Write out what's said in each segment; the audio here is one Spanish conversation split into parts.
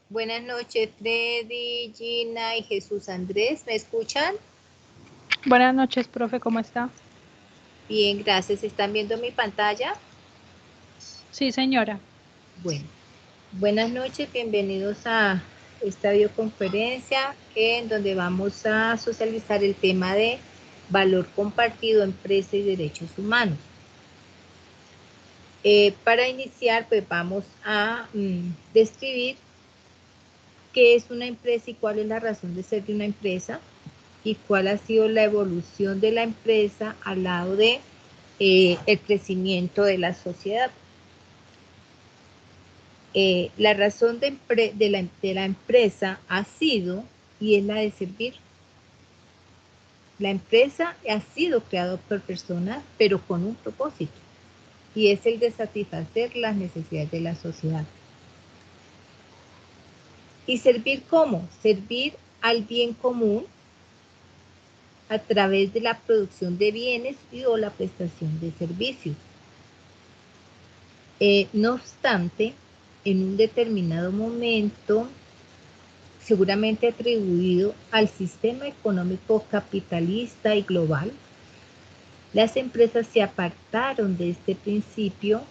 Buenas noches, Freddy, Gina y Jesús Andrés. ¿Me escuchan? Buenas noches, profe, ¿cómo está? Bien, gracias. ¿Están viendo mi pantalla? Sí, señora. Bueno, buenas noches, bienvenidos a esta videoconferencia en donde vamos a socializar el tema de valor compartido, empresa y derechos humanos. Para iniciar, pues vamos a describir qué es una empresa y cuál es la razón de ser de una empresa y cuál ha sido la evolución de la empresa al lado de el crecimiento de la sociedad. La razón de la empresa ha sido y es la de servir. La empresa ha sido creada por personas, pero con un propósito, y es el de satisfacer las necesidades de la sociedad. ¿Y servir cómo? Servir al bien común a través de la producción de bienes y o la prestación de servicios. No obstante, en un determinado momento, seguramente atribuido al sistema económico capitalista y global, las empresas se apartaron de este principio,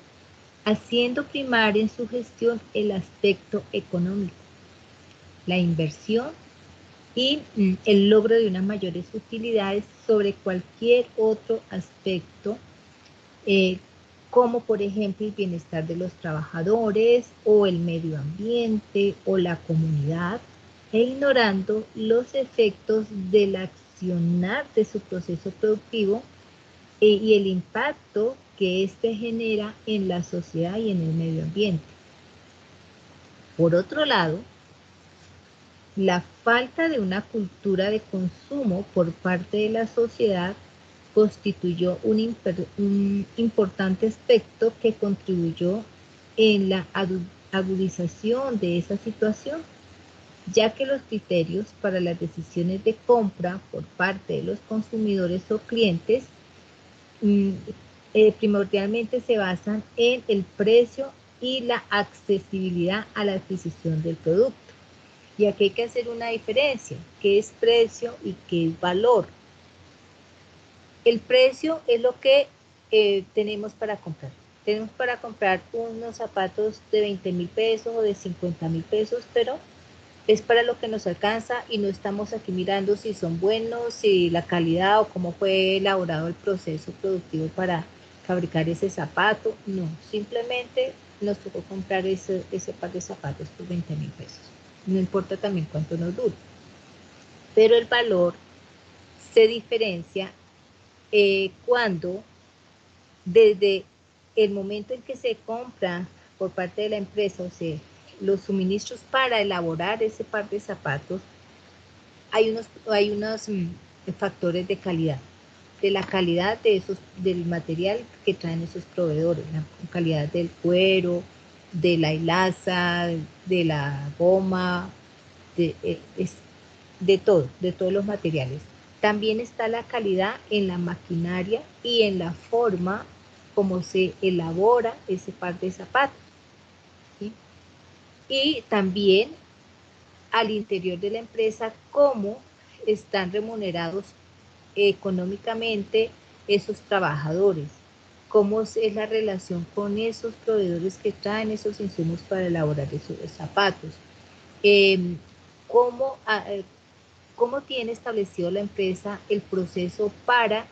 haciendo primar en su gestión el aspecto económico, la inversión y el logro de unas mayores utilidades sobre cualquier otro aspecto, como por ejemplo el bienestar de los trabajadores o el medio ambiente o la comunidad, e ignorando los efectos del accionar de su proceso productivo y el impacto que éste genera en la sociedad y en el medio ambiente. Por otro lado, la falta de una cultura de consumo por parte de la sociedad constituyó un importante aspecto que contribuyó en la agudización de esa situación, ya que los criterios para las decisiones de compra por parte de los consumidores o clientes primordialmente se basan en el precio y la accesibilidad a la adquisición del producto. Y aquí hay que hacer una diferencia, qué es precio y qué es valor. El precio es lo que tenemos para comprar. Tenemos para comprar unos zapatos de 20,000 pesos o de 50,000 pesos, pero es para lo que nos alcanza y no estamos aquí mirando si son buenos, si la calidad o cómo fue elaborado el proceso productivo para fabricar ese zapato. No, simplemente nos tocó comprar ese par de zapatos por 20,000 pesos. No importa también cuánto nos dure. Pero el valor se diferencia cuando desde el momento en que se compra por parte de la empresa, o sea, los suministros para elaborar ese par de zapatos, hay unos factores de calidad, de la calidad del material que traen esos proveedores, la calidad del cuero, de la hilaza, de la goma, de todo, de todos los materiales. También está la calidad en la maquinaria y en la forma como se elabora ese par de zapatos, ¿sí? Y también al interior de la empresa, cómo están remunerados económicamente esos trabajadores, cómo es la relación con esos proveedores que traen esos insumos para elaborar esos zapatos, eh, cómo, cómo tiene establecido la empresa el proceso para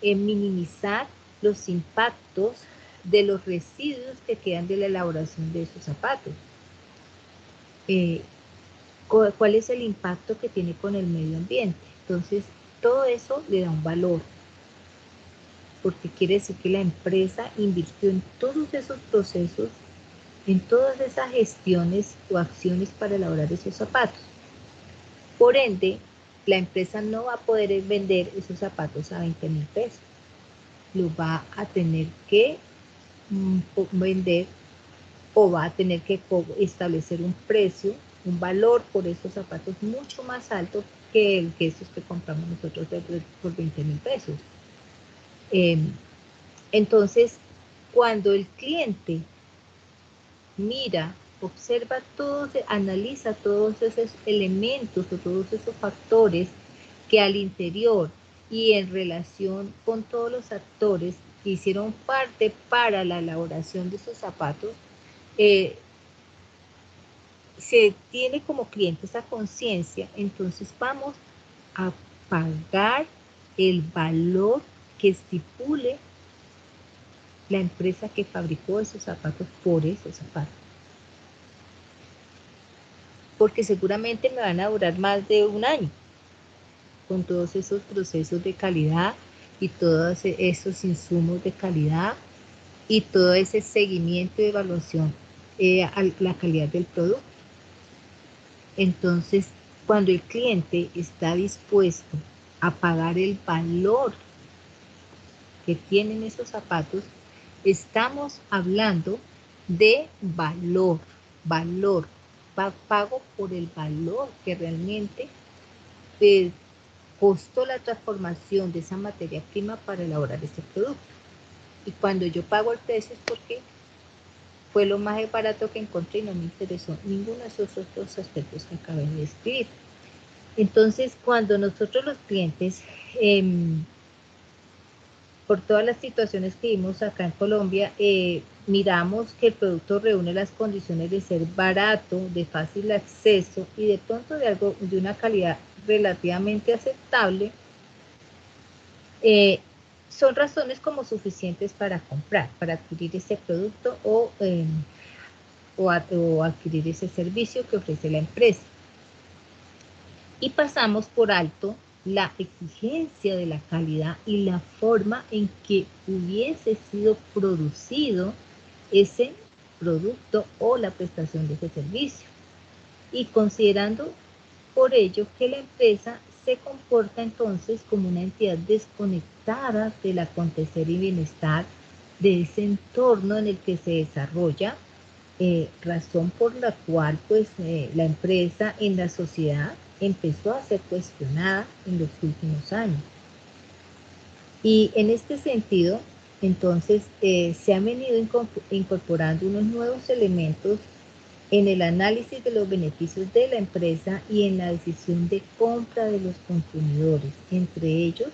minimizar los impactos de los residuos que quedan de la elaboración de esos zapatos. ¿Cuál es el impacto que tiene con el medio ambiente? Entonces, todo eso le da un valor, porque quiere decir que la empresa invirtió en todos esos procesos, en todas esas gestiones o acciones para elaborar esos zapatos. Por ende, la empresa no va a poder vender esos zapatos a 20,000 pesos. Lo va a tener que vender o va a tener que establecer un precio, un valor por esos zapatos mucho más alto que el que esos que compramos nosotros por 20,000 pesos. Entonces, cuando el cliente mira observa todos, analiza todos esos elementos o todos esos factores que al interior y en relación con todos los actores que hicieron parte para la elaboración de esos zapatos, se tiene como cliente esa conciencia, entonces vamos a pagar el valor que estipule la empresa que fabricó esos zapatos por esos zapatos. Porque seguramente me van a durar más de un año con todos esos procesos de calidad y todos esos insumos de calidad y todo ese seguimiento y evaluación a la calidad del producto. Entonces, cuando el cliente está dispuesto a pagar el valor que tienen esos zapatos, estamos hablando de valor, pago por el valor que realmente costó la transformación de esa materia prima para elaborar este producto. Y cuando yo pago el precio es porque fue lo más barato que encontré y no me interesó ninguno de esos otros aspectos que acabé de describir. Entonces, cuando nosotros los clientes, por todas las situaciones que vimos acá en Colombia, miramos que el producto reúne las condiciones de ser barato, de fácil acceso y de pronto de una calidad relativamente aceptable, son razones como suficientes para comprar, para adquirir ese producto o adquirir ese servicio que ofrece la empresa. Y pasamos por alto la exigencia de la calidad y la forma en que hubiese sido producido ese producto o la prestación de ese servicio. Y considerando por ello que la empresa se comporta entonces como una entidad desconectada del acontecer y bienestar de ese entorno en el que se desarrolla, razón por la cual pues la empresa en la sociedad empezó a ser cuestionada en los últimos años. Y en este sentido, entonces, se han venido incorporando unos nuevos elementos en el análisis de los beneficios de la empresa y en la decisión de compra de los consumidores, entre ellos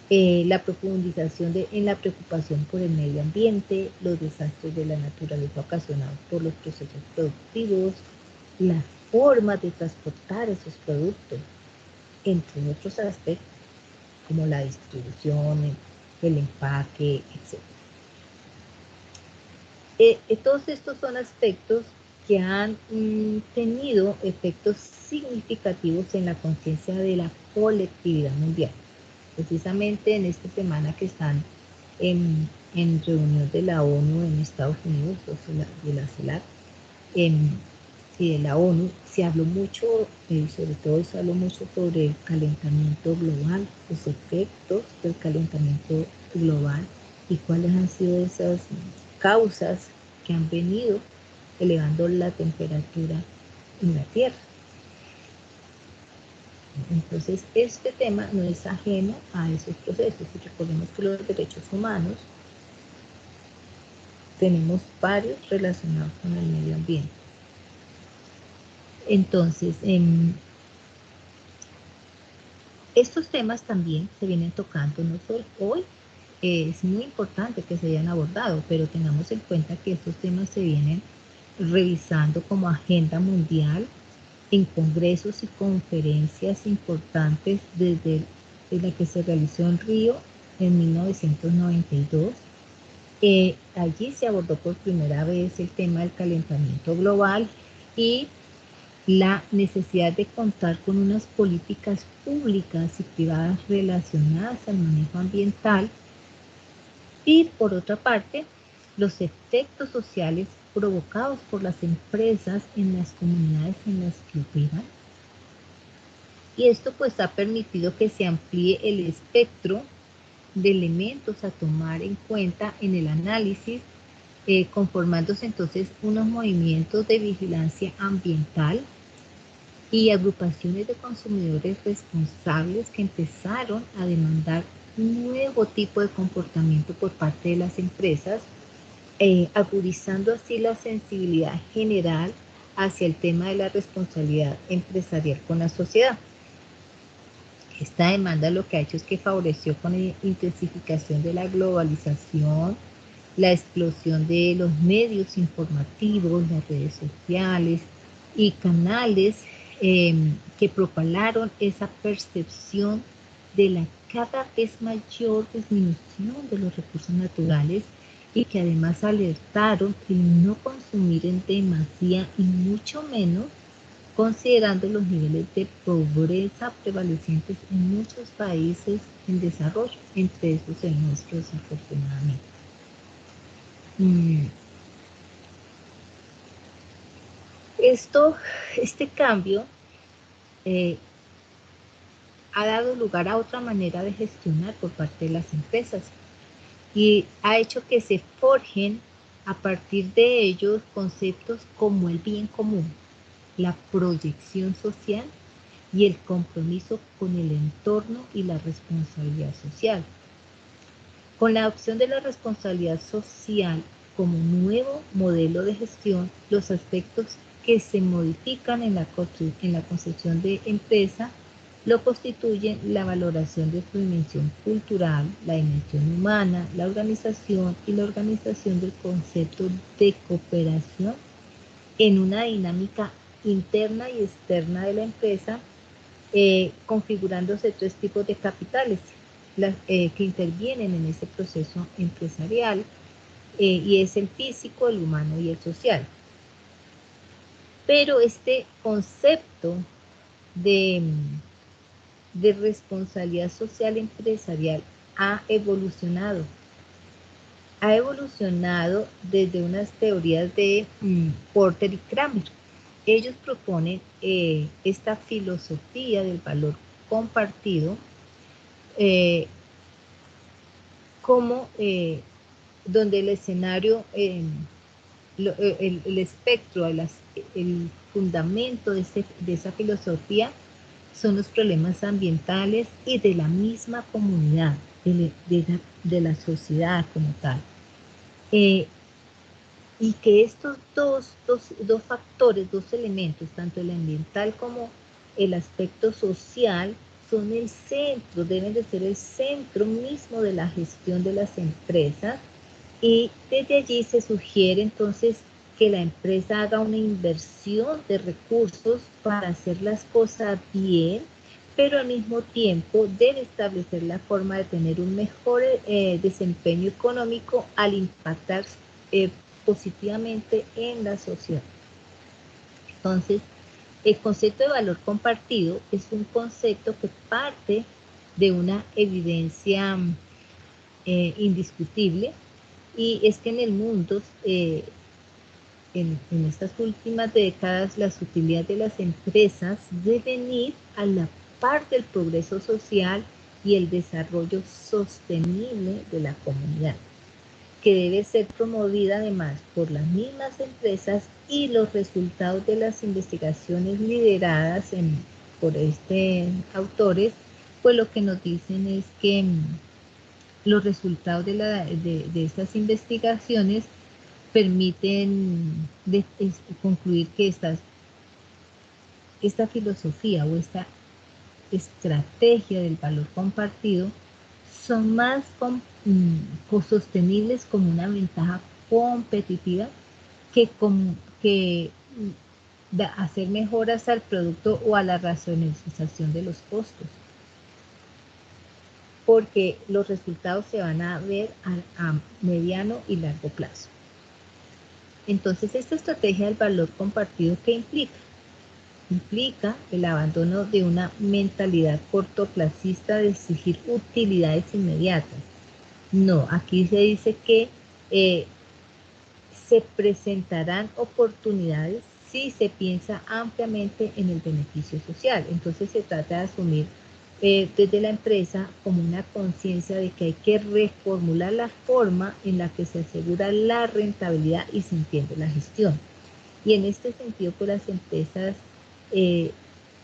la profundización en la preocupación por el medio ambiente, los desastres de la naturaleza ocasionados por los procesos productivos, las formas de transportar esos productos, entre otros aspectos, como la distribución, el empaque, etc. Todos estos son aspectos que han tenido efectos significativos en la conciencia de la colectividad mundial. Precisamente en esta semana que están en reunión de la ONU en Estados Unidos, de la CELAC, y de la ONU, se habló mucho, sobre todo se habló mucho sobre el calentamiento global, los efectos del calentamiento global y cuáles han sido esas causas que han venido elevando la temperatura en la Tierra. Entonces, este tema no es ajeno a esos procesos. Y recordemos que los derechos humanos tenemos varios relacionados con el medio ambiente. Entonces, estos temas también se vienen tocando, no solo hoy, es muy importante que se hayan abordado, pero tengamos en cuenta que estos temas se vienen revisando como agenda mundial en congresos y conferencias importantes desde la que se realizó en Río en 1992. Allí se abordó por primera vez el tema del calentamiento global y la necesidad de contar con unas políticas públicas y privadas relacionadas al manejo ambiental y, por otra parte, los efectos sociales provocados por las empresas en las comunidades en las que operan. Y esto pues ha permitido que se amplíe el espectro de elementos a tomar en cuenta en el análisis, conformándose entonces unos movimientos de vigilancia ambiental y agrupaciones de consumidores responsables que empezaron a demandar un nuevo tipo de comportamiento por parte de las empresas agudizando así la sensibilidad general hacia el tema de la responsabilidad empresarial con la sociedad. Esta demanda lo que ha hecho es que favoreció con la intensificación de la globalización, la explosión de los medios informativos, las redes sociales y canales que propalaron esa percepción de la cada vez mayor disminución de los recursos naturales y que además alertaron el no consumir en demasía y mucho menos considerando los niveles de pobreza prevalecientes en muchos países en desarrollo, entre esos el nuestro desafortunadamente. Este cambio ha dado lugar a otra manera de gestionar por parte de las empresas y ha hecho que se forjen a partir de ellos conceptos como el bien común, la proyección social y el compromiso con el entorno y la responsabilidad social. Con la adopción de la responsabilidad social como nuevo modelo de gestión, los aspectos que se modifican en la concepción de empresa lo constituyen la valoración de su dimensión cultural, la dimensión humana, la organización y la organización del concepto de cooperación en una dinámica interna y externa de la empresa, configurándose tres tipos de capitales que intervienen en ese proceso empresarial, y es el físico, el humano y el social. Pero este concepto de responsabilidad social empresarial ha evolucionado desde unas teorías de Porter y Kramer. Ellos proponen esta filosofía del valor compartido como donde el escenario, el espectro, el fundamento de esa filosofía son los problemas ambientales y de la misma comunidad, de la sociedad como tal. Y que estos dos factores, dos elementos, tanto el ambiental como el aspecto social, son el centro, deben de ser el centro mismo de la gestión de las empresas, y desde allí se sugiere entonces que la empresa haga una inversión de recursos para hacer las cosas bien, pero al mismo tiempo debe establecer la forma de tener un mejor desempeño económico al impactar positivamente en la sociedad. Entonces, el concepto de valor compartido es un concepto que parte de una evidencia indiscutible, y es que en el mundo, en estas últimas décadas, las utilidades de las empresas deben ir a la par del progreso social y el desarrollo sostenible de la comunidad, que debe ser promovida además por las mismas empresas, y los resultados de las investigaciones lideradas por autores, pues lo que nos dicen es que los resultados de estas investigaciones permiten concluir que esta filosofía o esta estrategia del valor compartido son más sostenibles como una ventaja competitiva que hacer mejoras al producto o a la racionalización de los costos, porque los resultados se van a ver a mediano y largo plazo. Entonces, esta estrategia del valor compartido, ¿qué implica? Implica el abandono de una mentalidad cortoplacista de exigir utilidades inmediatas. No, aquí se dice que se presentarán oportunidades si se piensa ampliamente en el beneficio social. Entonces se trata de asumir desde la empresa como una conciencia de que hay que reformular la forma en la que se asegura la rentabilidad y se entiende la gestión. Y en este sentido, pues las empresas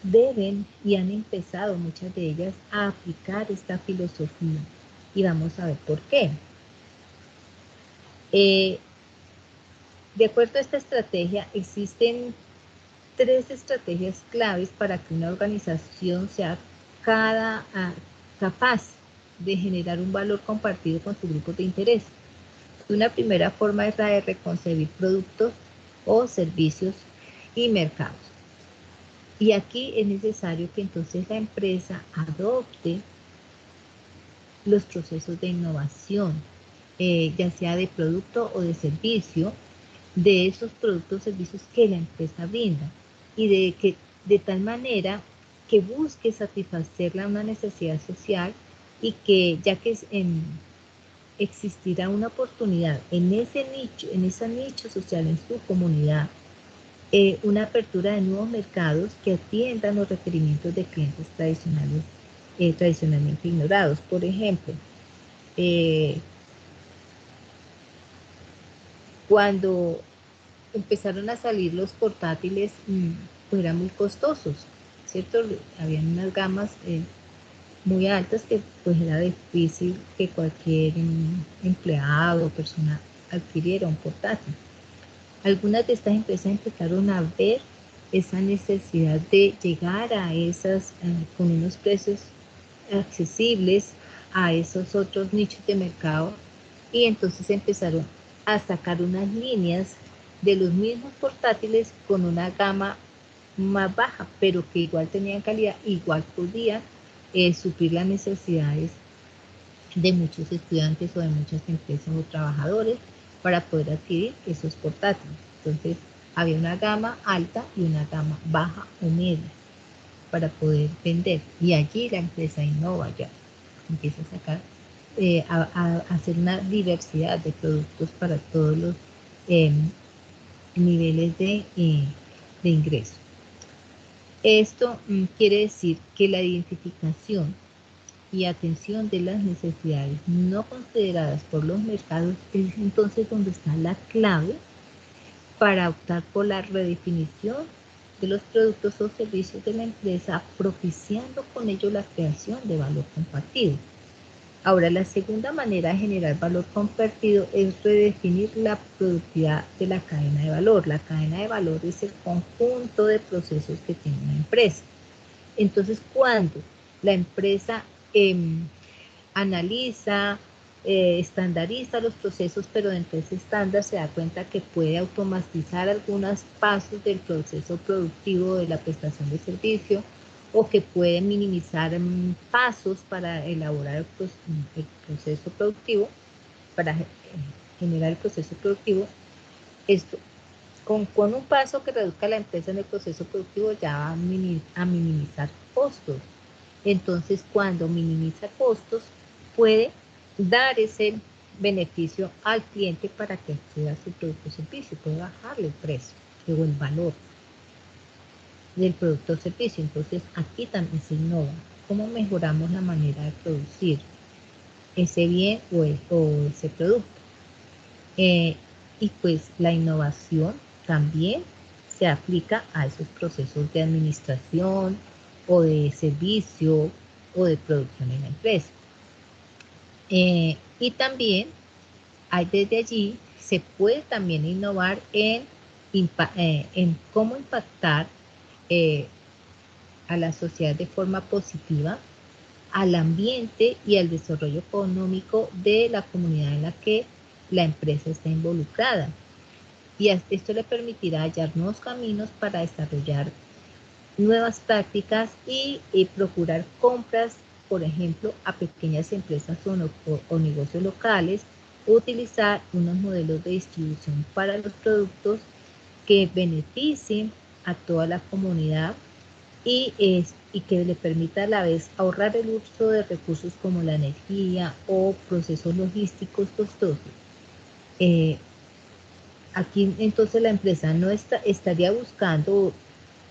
deben y han empezado muchas de ellas a aplicar esta filosofía. Y vamos a ver por qué. De acuerdo a esta estrategia, existen 3 estrategias claves para que una organización sea capaz de generar un valor compartido con su grupo de interés. Una primera forma es la de reconcebir productos o servicios y mercados. Y aquí es necesario que entonces la empresa adopte los procesos de innovación, ya sea de producto o de servicio, de esos productos o servicios que la empresa brinda, y de tal manera que busque satisfacer una necesidad social, y que ya que existirá una oportunidad en ese nicho social, en su comunidad, una apertura de nuevos mercados que atiendan los requerimientos de clientes tradicionales, tradicionalmente ignorados. Por ejemplo, cuando empezaron a salir los portátiles, pues eran muy costosos, ¿cierto? Habían unas gamas muy altas que pues era difícil que cualquier empleado o persona adquiriera un portátil. Algunas de estas empresas empezaron a ver esa necesidad de llegar a esas con unos precios accesibles a esos otros nichos de mercado, y entonces empezaron a sacar unas líneas de los mismos portátiles con una gama más baja, pero que igual tenían calidad, igual podían suplir las necesidades de muchos estudiantes o de muchas empresas o trabajadores para poder adquirir esos portátiles. Entonces había una gama alta y una gama baja o media para poder vender, y allí la empresa innova, ya empieza a sacar, a hacer una diversidad de productos para todos los niveles de ingreso. Esto quiere decir que la identificación y atención de las necesidades no consideradas por los mercados es entonces donde está la clave para optar por la redefinición de los productos o servicios de la empresa, propiciando con ello la creación de valor compartido. Ahora, la segunda manera de generar valor compartido es redefinir la productividad de la cadena de valor. La cadena de valor es el conjunto de procesos que tiene una empresa. Entonces, cuando la empresa analiza, estandariza los procesos, pero dentro de ese estándar se da cuenta que puede automatizar algunos pasos del proceso productivo de la prestación de servicio, o que puede minimizar pasos para elaborar el proceso productivo, para generar el proceso productivo. Esto, con un paso que reduzca la empresa en el proceso productivo, ya va a minimizar costos. Entonces, cuando minimiza costos, puede dar ese beneficio al cliente para que acceda a su producto o servicio, puede bajarle el precio o el valor del producto o servicio. Entonces, aquí también se innova. ¿Cómo mejoramos la manera de producir ese bien o ese producto? Y pues la innovación también se aplica a esos procesos de administración o de servicio o de producción en la empresa. Y también desde allí se puede también innovar en cómo impactar a la sociedad de forma positiva, al ambiente y al desarrollo económico de la comunidad en la que la empresa está involucrada. Y esto le permitirá hallar nuevos caminos para desarrollar nuevas prácticas y procurar compras, por ejemplo, a pequeñas empresas o negocios locales, utilizar unos modelos de distribución para los productos que beneficien a toda la comunidad, y que le permita a la vez ahorrar el uso de recursos como la energía o procesos logísticos costosos. Aquí entonces la empresa no estaría buscando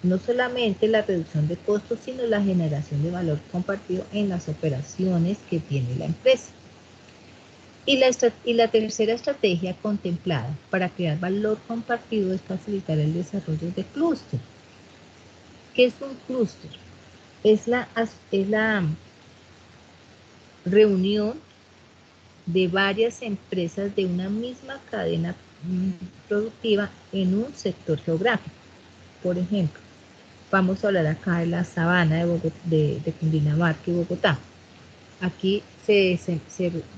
no solamente la reducción de costos, sino la generación de valor compartido en las operaciones que tiene la empresa. Y la tercera estrategia contemplada para crear valor compartido es facilitar el desarrollo de clúster. ¿Qué es un clúster? Es la reunión de varias empresas de una misma cadena productiva en un sector geográfico. Por ejemplo, vamos a hablar acá de la sabana de Cundinamarca y Bogotá. Aquí se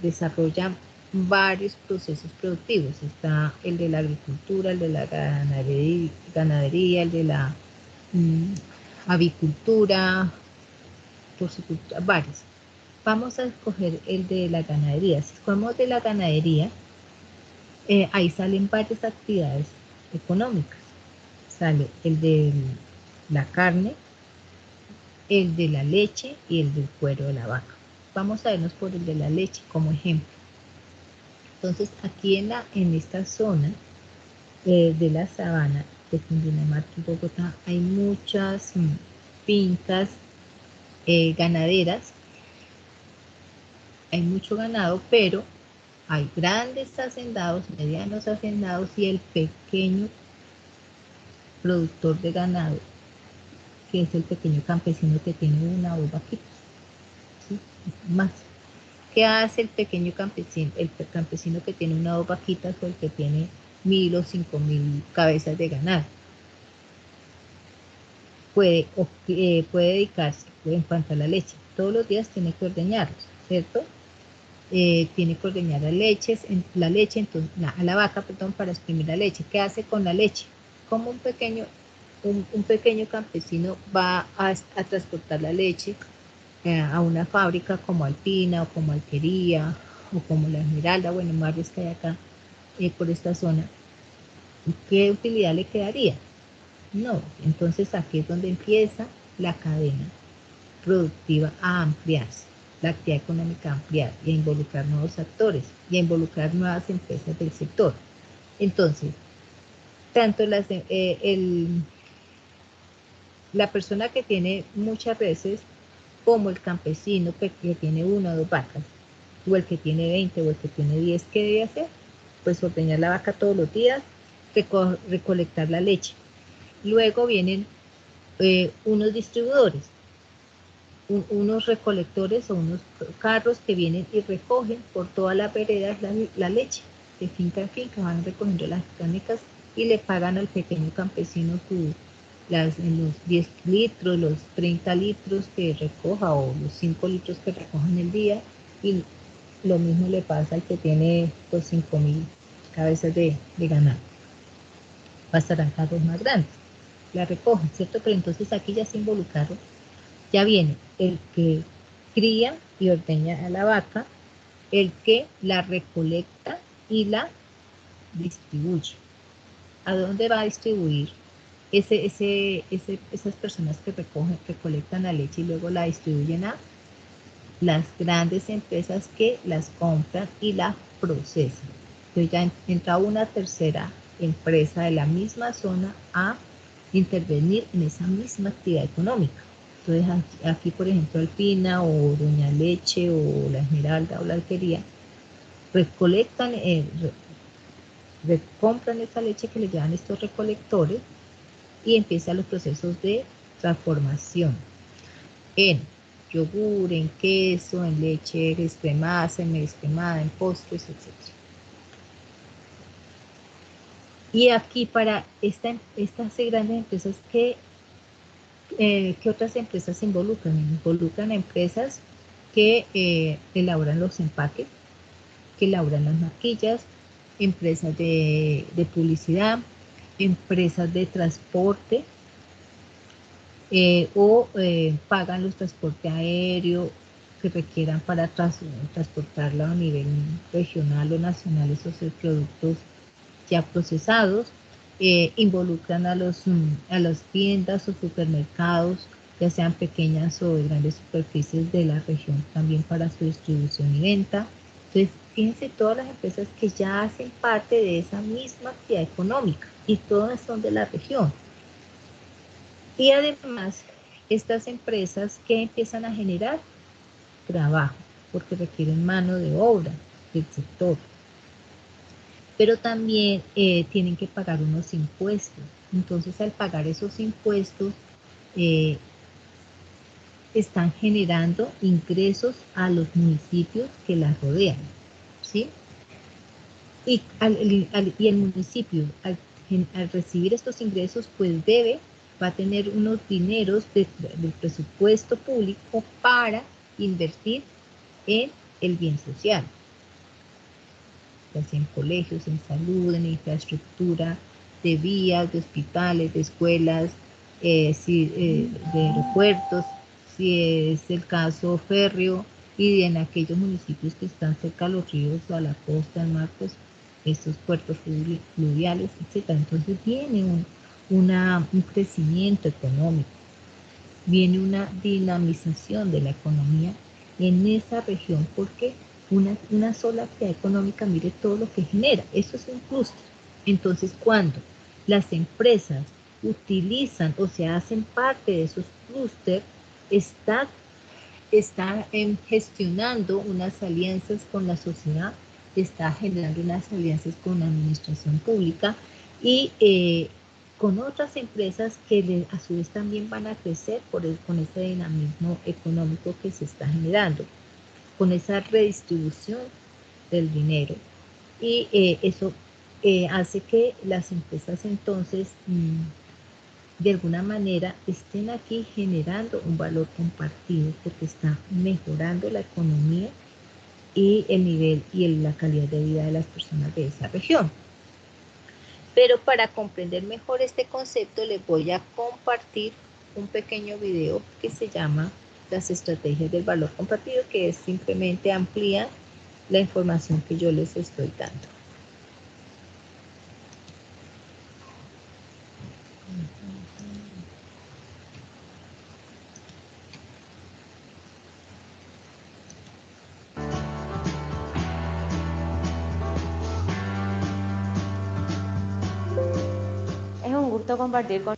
desarrollan varios procesos productivos. Está el de la agricultura, el de la ganadería, el de la avicultura, porcicultura, varios. Vamos a escoger el de la ganadería. Si escogemos de la ganadería, ahí salen varias actividades económicas. Sale el de la carne, el de la leche y el del cuero de la vaca. Vamos a vernos por el de la leche como ejemplo. Entonces, aquí en esta zona de la sabana de Cundinamarca y Bogotá hay muchas fincas ganaderas, hay mucho ganado, pero hay grandes hacendados, medianos hacendados y el pequeño productor de ganado, que es el pequeño campesino que tiene una o dos vaquitas, ¿sí? Más. ¿Qué hace el pequeño campesino? El campesino que tiene una o dos vaquitas o el que tiene 1000 o 5000 cabezas de ganado. Puede dedicarse en cuanto a la leche. Todos los días tiene que ordeñarlos, ¿cierto? Tiene que ordeñar la leche, entonces, a la vaca, perdón, para exprimir la leche. ¿Qué hace con la leche? Como un pequeño campesino va a transportar la leche a una fábrica como Alpina o como Alquería o como La Esmeralda, bueno, varios que hay acá por esta zona. ¿Qué utilidad le quedaría? No, entonces aquí es donde empieza la cadena productiva a ampliarse, la actividad económica a ampliar y a involucrar nuevos actores y a involucrar nuevas empresas del sector. Entonces, tanto la persona que tiene muchas reses como el campesino que tiene una o dos vacas, o el que tiene 20 o el que tiene 10, ¿qué debe hacer? Pues ordeñar la vaca todos los días, recolectar la leche. Luego vienen unos distribuidores, unos recolectores o unos carros que vienen y recogen por todas las veredas la leche, de finca en finca, van recogiendo las canicas y le pagan al pequeño campesino los 10 litros, los 30 litros que recoja o los 5 litros que recoja en el día, y lo mismo le pasa al que tiene pues 5000 cabezas de ganado. Pasarán carros más grandes, la recogen, ¿cierto? Pero entonces aquí ya se involucraron, ya viene el que cría y ordeña a la vaca, el que la recolecta y la distribuye. ¿A dónde va a distribuir esas personas que recolectan la leche y luego la distribuyen? A las grandes empresas que las compran y la procesan? Entonces ya entra una tercera empresa de la misma zona a intervenir en esa misma actividad económica. Entonces aquí por ejemplo Alpina o Doña Leche o La Esmeralda o La Alquería recolectan, compran esta leche que le llevan estos recolectores y empiezan los procesos de transformación en yogur, en queso, en leche descremada, semidescremada, en postres, etc. Y aquí para estas grandes empresas, ¿qué otras empresas se involucran? Involucran empresas que elaboran los empaques, que elaboran las maquillas, empresas de publicidad, empresas de transporte, pagan los transportes aéreos que requieran para transportarlo a nivel regional o nacional, esos productos ya procesados. Involucran a las tiendas o supermercados, ya sean pequeñas o de grandes superficies de la región, también para su distribución y venta. Entonces, fíjense todas las empresas que ya hacen parte de esa misma actividad económica y todas son de la región. Y además, estas empresas que empiezan a generar trabajo, porque requieren mano de obra del sector, pero también tienen que pagar unos impuestos. Entonces, al pagar esos impuestos, están generando ingresos a los municipios que las rodean, ¿sí? Y, y el municipio, al recibir estos ingresos, pues va a tener unos dineros del presupuesto público para invertir en el bien social, ya sea en colegios, en salud, en infraestructura, de vías, de hospitales, de escuelas, de aeropuertos, si es el caso férreo, y en aquellos municipios que están cerca a los ríos, a la costa, al mar, pues estos puertos fluviales, etcétera. Entonces viene un crecimiento económico, viene una dinamización de la economía en esa región, porque una sola actividad económica, mire todo lo que genera, eso es un clúster. Entonces, cuando las empresas utilizan o se hacen parte de esos clústeres, está gestionando unas alianzas con la sociedad, está generando unas alianzas con la administración pública y con otras empresas que a su vez también van a crecer con ese dinamismo económico que se está generando, con esa redistribución del dinero. Y eso hace que las empresas entonces de alguna manera estén aquí generando un valor compartido, porque está mejorando la economía y el nivel y la calidad de vida de las personas de esa región. Pero para comprender mejor este concepto les voy a compartir un pequeño video que se llama Las estrategias del valor compartido, que es simplemente amplía la información que yo les estoy dando. Es un gusto compartir con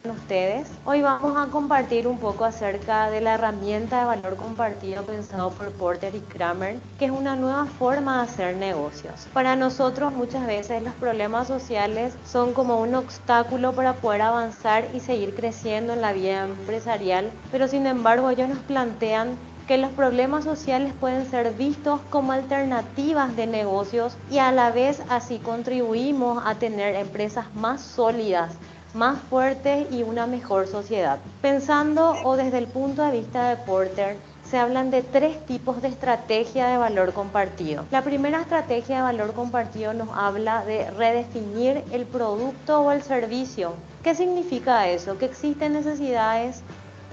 ustedes. Hoy vamos a compartir un poco acerca de la herramienta de valor compartido pensado por Porter y Kramer, que es una nueva forma de hacer negocios. Para nosotros muchas veces los problemas sociales son como un obstáculo para poder avanzar y seguir creciendo en la vida empresarial, pero sin embargo ellos nos plantean que los problemas sociales pueden ser vistos como alternativas de negocios y a la vez así contribuimos a tener empresas más sólidas, más fuertes y una mejor sociedad. Pensando o desde el punto de vista de Porter, se hablan de 3 tipos de estrategia de valor compartido. La primera estrategia de valor compartido nos habla de redefinir el producto o el servicio. ¿Qué significa eso? Que existen necesidades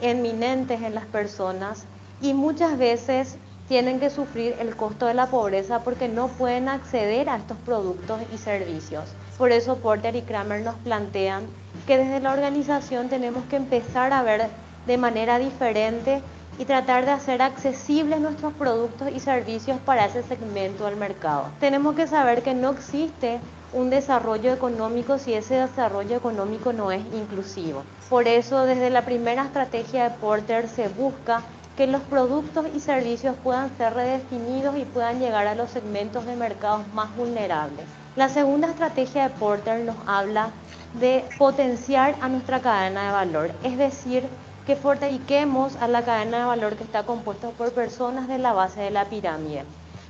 inminentes en las personas y muchas veces tienen que sufrir el costo de la pobreza porque no pueden acceder a estos productos y servicios. Por eso Porter y Kramer nos plantean que desde la organización tenemos que empezar a ver de manera diferente y tratar de hacer accesibles nuestros productos y servicios para ese segmento del mercado. Tenemos que saber que no existe un desarrollo económico si ese desarrollo económico no es inclusivo. Por eso, desde la primera estrategia de Porter se busca que los productos y servicios puedan ser redefinidos y puedan llegar a los segmentos de mercados más vulnerables. La segunda estrategia de Porter nos habla de potenciar a nuestra cadena de valor, es decir, que fortifiquemos a la cadena de valor que está compuesta por personas de la base de la pirámide.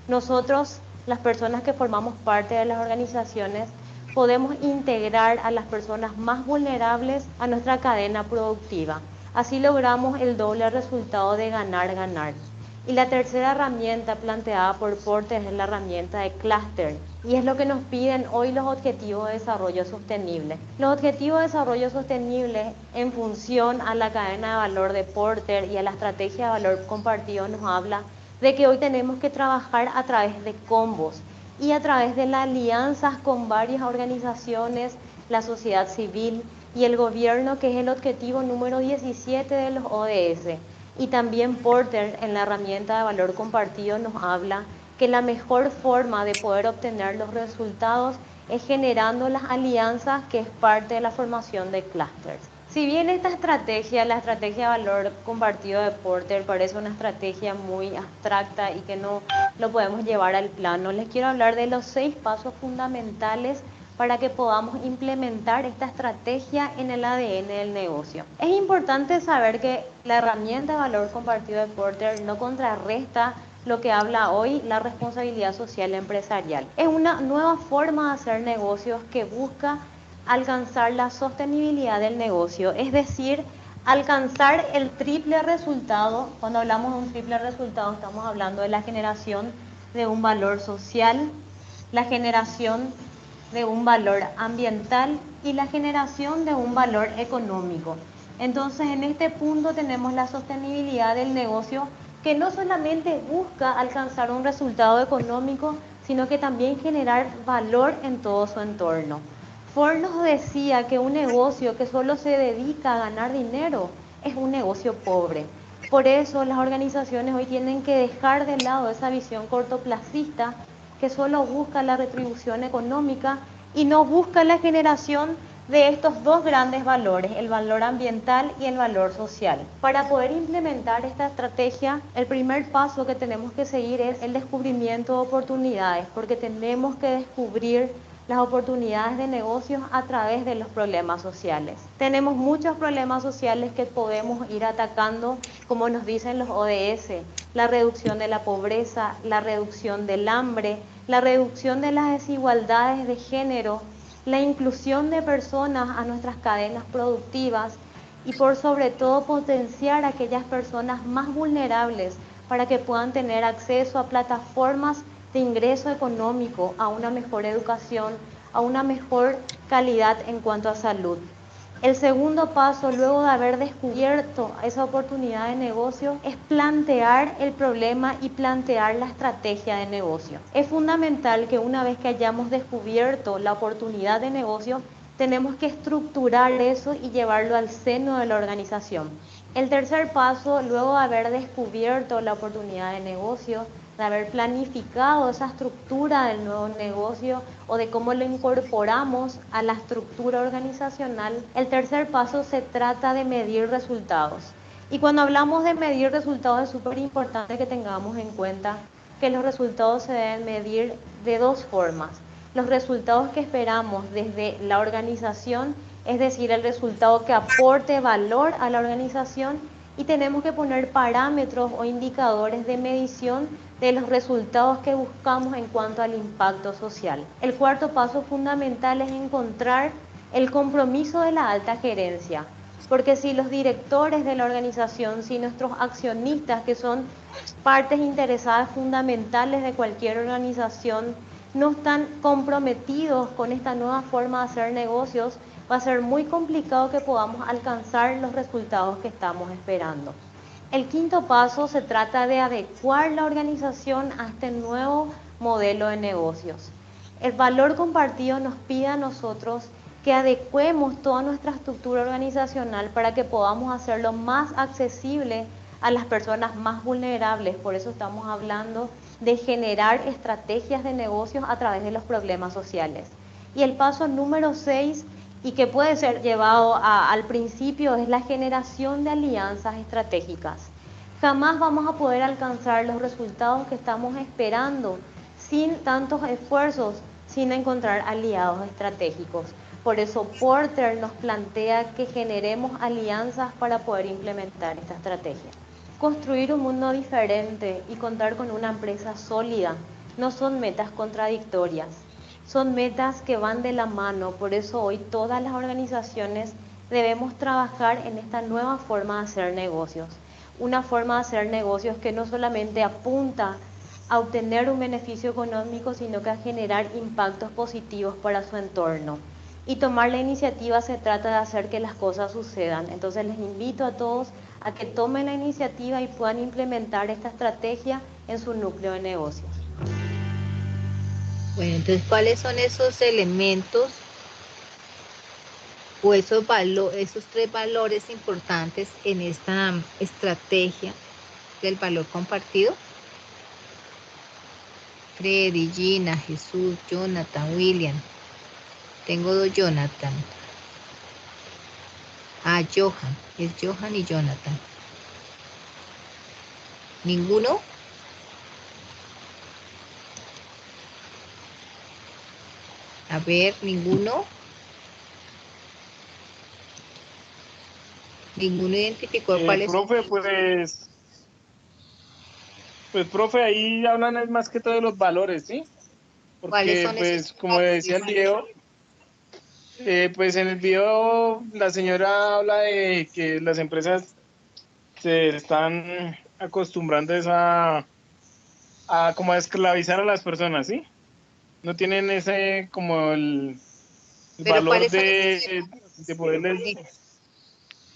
Nosotros, las personas que formamos parte de las organizaciones, podemos integrar a las personas más vulnerables a nuestra cadena productiva. Así logramos el doble resultado de ganar-ganar. Y la tercera herramienta planteada por Porter es la herramienta de clúster. Y es lo que nos piden hoy los Objetivos de Desarrollo Sostenible. Los Objetivos de Desarrollo Sostenible, en función a la cadena de valor de Porter y a la estrategia de valor compartido, nos habla de que hoy tenemos que trabajar a través de combos y a través de las alianzas con varias organizaciones, la sociedad civil y el gobierno, que es el objetivo número 17 de los ODS. Y también Porter, en la herramienta de valor compartido, nos habla que la mejor forma de poder obtener los resultados es generando las alianzas, que es parte de la formación de clústeres. Si bien esta estrategia, la estrategia de valor compartido de Porter, parece una estrategia muy abstracta y que no lo podemos llevar al plano, les quiero hablar de los 6 pasos fundamentales para que podamos implementar esta estrategia en el ADN del negocio. Es importante saber que la herramienta de valor compartido de Porter no contrarresta lo que habla hoy la responsabilidad social empresarial. Es una nueva forma de hacer negocios que busca alcanzar la sostenibilidad del negocio, es decir, alcanzar el triple resultado. Cuando hablamos de un triple resultado, estamos hablando de la generación de un valor social, la generación de un valor ambiental y la generación de un valor económico. Entonces, en este punto tenemos la sostenibilidad del negocio, que no solamente busca alcanzar un resultado económico, sino que también generar valor en todo su entorno. Ford nos decía que un negocio que solo se dedica a ganar dinero es un negocio pobre. Por eso las organizaciones hoy tienen que dejar de lado esa visión cortoplacista que solo busca la retribución económica y no busca la generación de estos dos grandes valores, el valor ambiental y el valor social. Para poder implementar esta estrategia, el primer paso que tenemos que seguir es el descubrimiento de oportunidades, porque tenemos que descubrir las oportunidades de negocios a través de los problemas sociales. Tenemos muchos problemas sociales que podemos ir atacando, como nos dicen los ODS, la reducción de la pobreza, la reducción del hambre, la reducción de las desigualdades de género, la inclusión de personas a nuestras cadenas productivas y por sobre todo potenciar a aquellas personas más vulnerables para que puedan tener acceso a plataformas de ingreso económico, a una mejor educación, a una mejor calidad en cuanto a salud. El segundo paso, luego de haber descubierto esa oportunidad de negocio, es plantear el problema y plantear la estrategia de negocio. Es fundamental que una vez que hayamos descubierto la oportunidad de negocio, tenemos que estructurar eso y llevarlo al seno de la organización. El tercer paso, luego de haber descubierto la oportunidad de negocio, de haber planificado esa estructura del nuevo negocio o de cómo lo incorporamos a la estructura organizacional, el tercer paso se trata de medir resultados. Y cuando hablamos de medir resultados es súper importante que tengamos en cuenta que los resultados se deben medir de dos formas. Los resultados que esperamos desde la organización, es decir, el resultado que aporte valor a la organización, y tenemos que poner parámetros o indicadores de medición de los resultados que buscamos en cuanto al impacto social. El cuarto paso fundamental es encontrar el compromiso de la alta gerencia, porque si los directores de la organización, si nuestros accionistas, que son partes interesadas fundamentales de cualquier organización, no están comprometidos con esta nueva forma de hacer negocios, va a ser muy complicado que podamos alcanzar los resultados que estamos esperando. El quinto paso se trata de adecuar la organización a este nuevo modelo de negocios. El valor compartido nos pide a nosotros que adecuemos toda nuestra estructura organizacional para que podamos hacerlo más accesible a las personas más vulnerables. Por eso estamos hablando de generar estrategias de negocios a través de los problemas sociales. Y el paso número 6, y que puede ser llevado al principio, es la generación de alianzas estratégicas. Jamás vamos a poder alcanzar los resultados que estamos esperando sin tantos esfuerzos, sin encontrar aliados estratégicos. Por eso Porter nos plantea que generemos alianzas para poder implementar esta estrategia. Construir un mundo diferente y contar con una empresa sólida no son metas contradictorias, son metas que van de la mano. Por eso hoy todas las organizaciones debemos trabajar en esta nueva forma de hacer negocios. Una forma de hacer negocios que no solamente apunta a obtener un beneficio económico, sino que a generar impactos positivos para su entorno. Y tomar la iniciativa se trata de hacer que las cosas sucedan. Entonces les invito a todos a que tomen la iniciativa y puedan implementar esta estrategia en su núcleo de negocios. Bueno, entonces, ¿cuáles son esos elementos o esos tres valores importantes en esta estrategia del valor compartido? Freddy, Gina, Jesús, Jonathan, William. Tengo dos Jonathan. Johan. Es Johan y Jonathan. ¿Ninguno? A ver, ¿ninguno? ¿Ninguno identificó cuáles? Profe, pues Pues, profe, ahí hablan es más que todo de los valores, ¿sí? ¿Cuáles Porque, son pues, esos como decía el valores? video, pues en el video la señora habla de que las empresas se están acostumbrando es a como a esclavizar a las personas, ¿sí? No tienen ese como el Pero valor ¿cuáles son esos tres de valores? poderles...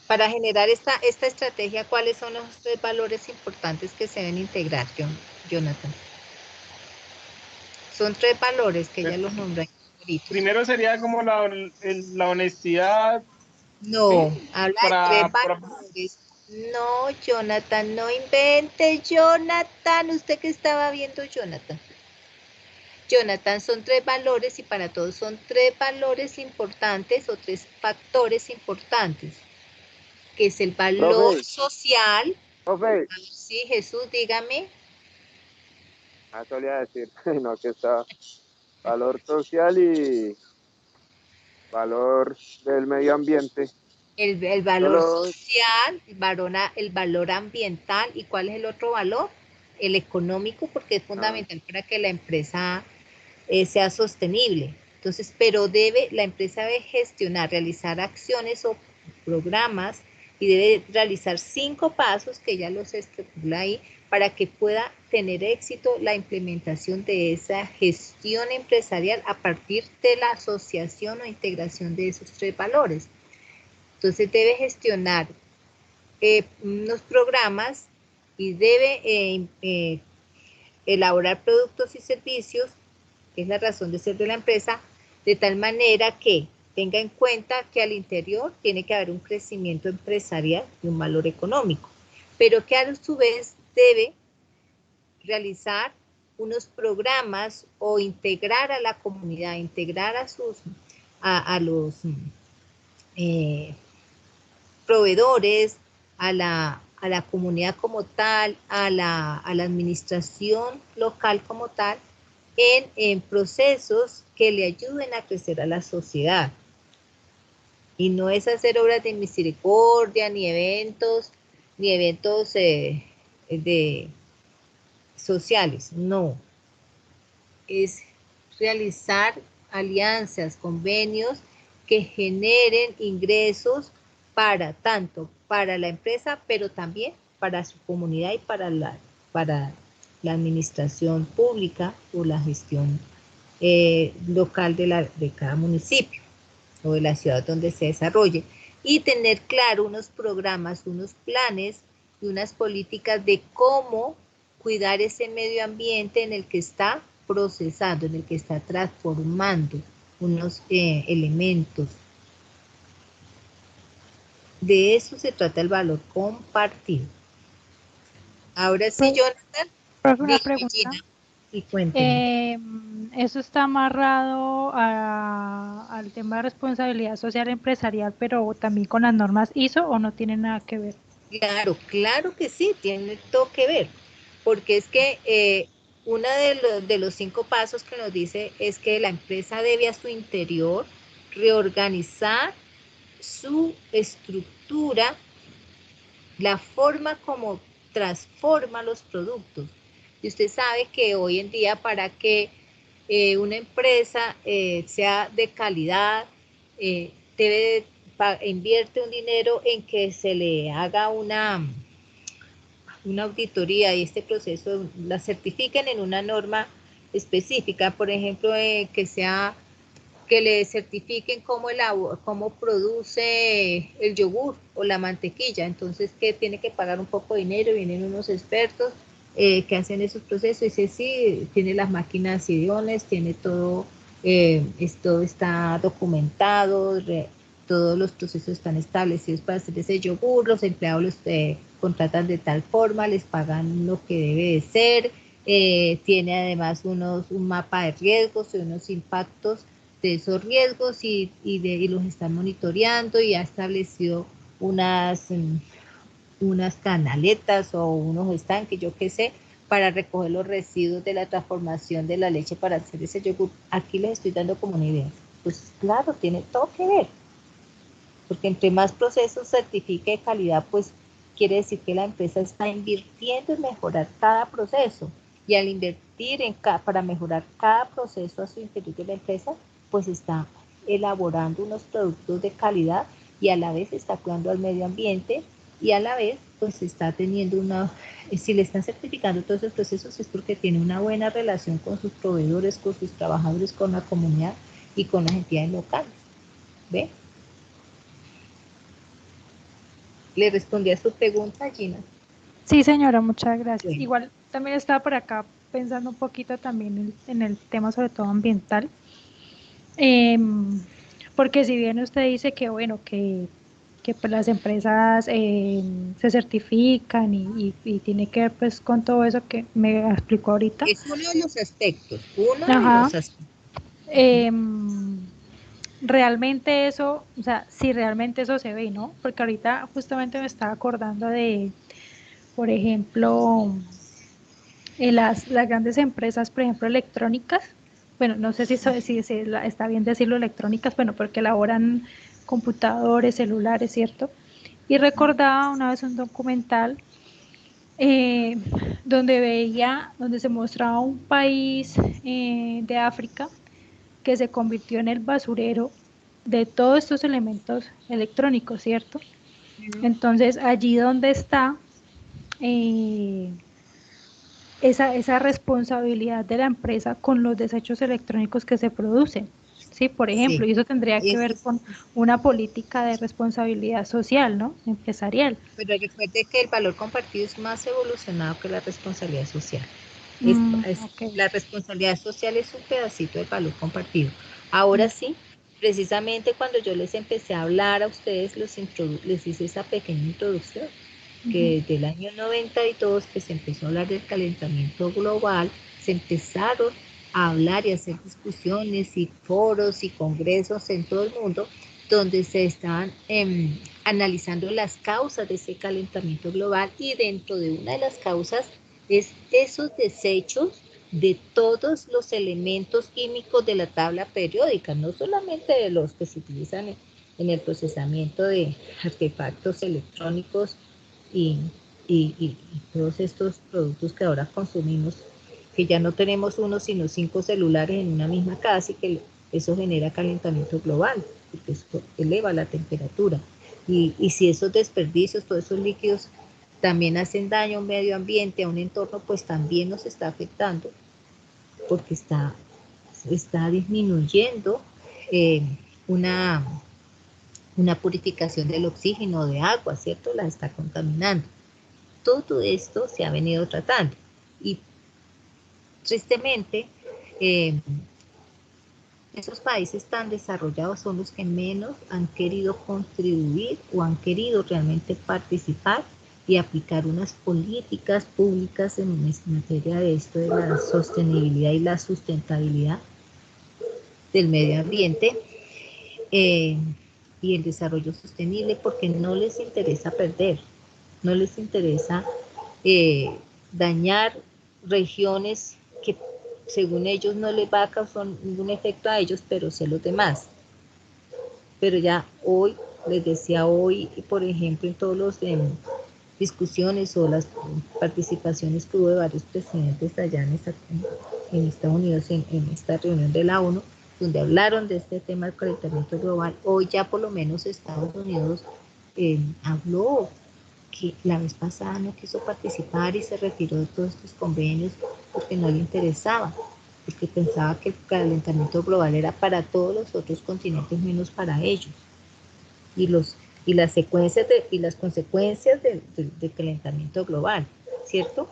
Para generar esta estrategia, ¿cuáles son los tres valores importantes que se deben integrar, Jonathan? Son tres valores que ya los nombré ahorita. Primero sería como la honestidad, ¿sí? No, habla de tres valores. No, Jonathan, no invente, Jonathan. ¿Usted qué estaba viendo, Jonathan? Jonathan, son tres valores y para todos son tres valores importantes o tres factores importantes, que es el valor Profe, social. profe. Sí, Jesús, dígame. Solía decir, no, que está valor social y valor del medio ambiente. El valor Solo, social, el valor ambiental, ¿y cuál es el otro valor? El económico, porque es ah, fundamental para que la empresa sea sostenible. Entonces, pero la empresa debe gestionar, realizar acciones o programas y debe realizar 5 pasos que ya los estipula ahí para que pueda tener éxito la implementación de esa gestión empresarial a partir de la asociación o integración de esos tres valores. Entonces debe gestionar unos programas y debe elaborar productos y servicios, que es la razón de ser de la empresa, de tal manera que tenga en cuenta que al interior tiene que haber un crecimiento empresarial y un valor económico, pero que a su vez debe realizar unos programas o integrar a la comunidad, integrar a los eh, proveedores, a la comunidad como tal, a la administración local como tal, en procesos que le ayuden a crecer a la sociedad. Y no es hacer obras de misericordia, ni eventos de sociales, no. Es realizar alianzas, convenios que generen ingresos para tanto para la empresa, pero también para su comunidad y para la administración pública o la gestión local de cada municipio o de la ciudad donde se desarrolle. Y tener claro unos programas, unos planes y unas políticas de cómo cuidar ese medio ambiente en el que está procesando, en el que está transformando unos elementos. De eso se trata el valor compartido. Ahora sí, Jonathan, Profe, una dígame, pregunta. Gina, y cuénteme. Eso está amarrado al tema de responsabilidad social empresarial, pero también con las normas ISO, ¿o no tiene nada que ver? Claro, claro que sí, tiene todo que ver, porque es que uno de los 5 pasos que nos dice es que la empresa debe a su interior reorganizar su estructura, la forma como transforma los productos. Y usted sabe que hoy en día para que una empresa sea de calidad, invierte un dinero en que se le haga una auditoría y este proceso la certifiquen en una norma específica, por ejemplo, que le certifiquen cómo produce el yogur o la mantequilla, entonces que tiene que pagar un poco de dinero, vienen unos expertos que hacen esos procesos y dice, sí, tiene las máquinas idóneas, tiene todo, todo está documentado, todos los procesos están establecidos para hacer ese yogur, los empleados los contratan de tal forma, les pagan lo que debe de ser, tiene además un mapa de riesgos y unos impactos de esos riesgos y los están monitoreando y ha establecido unas canaletas o unos estanques, yo qué sé, para recoger los residuos de la transformación de la leche para hacer ese yogur. Aquí les estoy dando como una idea. Pues claro, tiene todo que ver, porque entre más procesos certifique de calidad, pues quiere decir que la empresa está invirtiendo en mejorar cada proceso, y al invertir para mejorar cada proceso a su interior de la empresa, pues está elaborando unos productos de calidad y a la vez está cuidando al medio ambiente y a la vez pues está teniendo si le están certificando todos esos procesos es porque tiene una buena relación con sus proveedores, con sus trabajadores, con la comunidad y con las entidades locales. ¿Ve? ¿Le respondí a su pregunta, Gina? Sí, señora, muchas gracias. Bueno. Igual también estaba por acá pensando un poquito también en el tema sobre todo ambiental, porque si bien usted dice que bueno, que pues las empresas se certifican y tiene que ver pues con todo eso que me explicó ahorita. Es uno de los aspectos, Ajá. Realmente eso, o sea, si realmente eso se ve, ¿no? Porque ahorita justamente me estaba acordando de, por ejemplo, las grandes empresas, por ejemplo, electrónicas, bueno, no sé si está bien decirlo electrónicas, bueno, porque elaboran computadores, celulares, ¿cierto? Y recordaba una vez un documental donde se mostraba un país de África que se convirtió en el basurero de todos estos elementos electrónicos, ¿cierto? Entonces, allí donde está esa responsabilidad de la empresa con los desechos electrónicos que se producen, ¿sí? Por ejemplo, Sí. y eso tendría que ver con una política de responsabilidad social, ¿no? Empresarial. Pero recuerde que el valor compartido es más evolucionado que la responsabilidad social. Okay. La responsabilidad social es un pedacito del valor compartido. Ahora sí, precisamente cuando yo les empecé a hablar a ustedes, les hice esa pequeña introducción, que desde el año 92 que se empezó a hablar del calentamiento global, se empezaron a hablar y hacer discusiones y foros y congresos en todo el mundo donde se estaban analizando las causas de ese calentamiento global, y dentro de una de las causas es esos desechos de todos los elementos químicos de la tabla periódica, no solamente de los que se utilizan en el procesamiento de artefactos electrónicos y todos estos productos que ahora consumimos, que ya no tenemos uno sino 5 celulares en una misma casa, y que eso genera calentamiento global, porque esto eleva la temperatura. Y si esos desperdicios, todos esos líquidos también hacen daño a un medio ambiente, a un entorno, pues también nos está afectando, porque está disminuyendo una purificación del oxígeno de agua, ¿cierto? La está contaminando. Todo esto se ha venido tratando y tristemente esos países tan desarrollados son los que menos han querido contribuir o han querido realmente participar y aplicar unas políticas públicas en materia de esto de la sostenibilidad y la sustentabilidad del medio ambiente y el desarrollo sostenible, porque no les interesa perder, no les interesa dañar regiones que según ellos no les va a causar ningún efecto a ellos, pero sí a los demás. Pero ya hoy, les decía hoy, por ejemplo, en todas las discusiones o las participaciones que hubo de varios presidentes allá en Estados Unidos, en esta reunión de la ONU, donde hablaron de este tema del calentamiento global, hoy ya por lo menos Estados Unidos habló que la vez pasada no quiso participar y se retiró de todos estos convenios porque no le interesaba, porque pensaba que el calentamiento global era para todos los otros continentes menos para ellos. Y las consecuencias del calentamiento global, ¿cierto?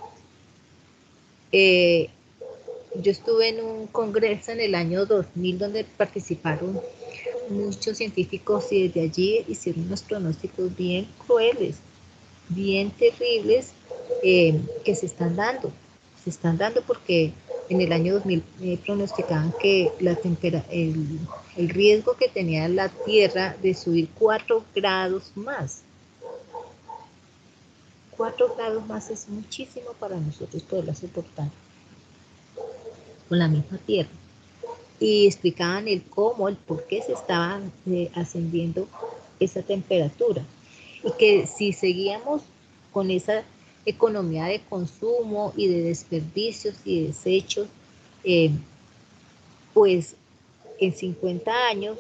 Yo estuve en un congreso en el año 2000 donde participaron muchos científicos, y desde allí hicieron unos pronósticos bien crueles, bien terribles, que se están dando porque en el año 2000 pronosticaban que el riesgo que tenía la Tierra de subir 4 grados más. 4 grados más es muchísimo para nosotros poderla soportar con la misma Tierra. Y explicaban el por qué se estaban ascendiendo esa temperatura. Y que si seguíamos con esa economía de consumo y de desperdicios y desechos, pues en 50 años,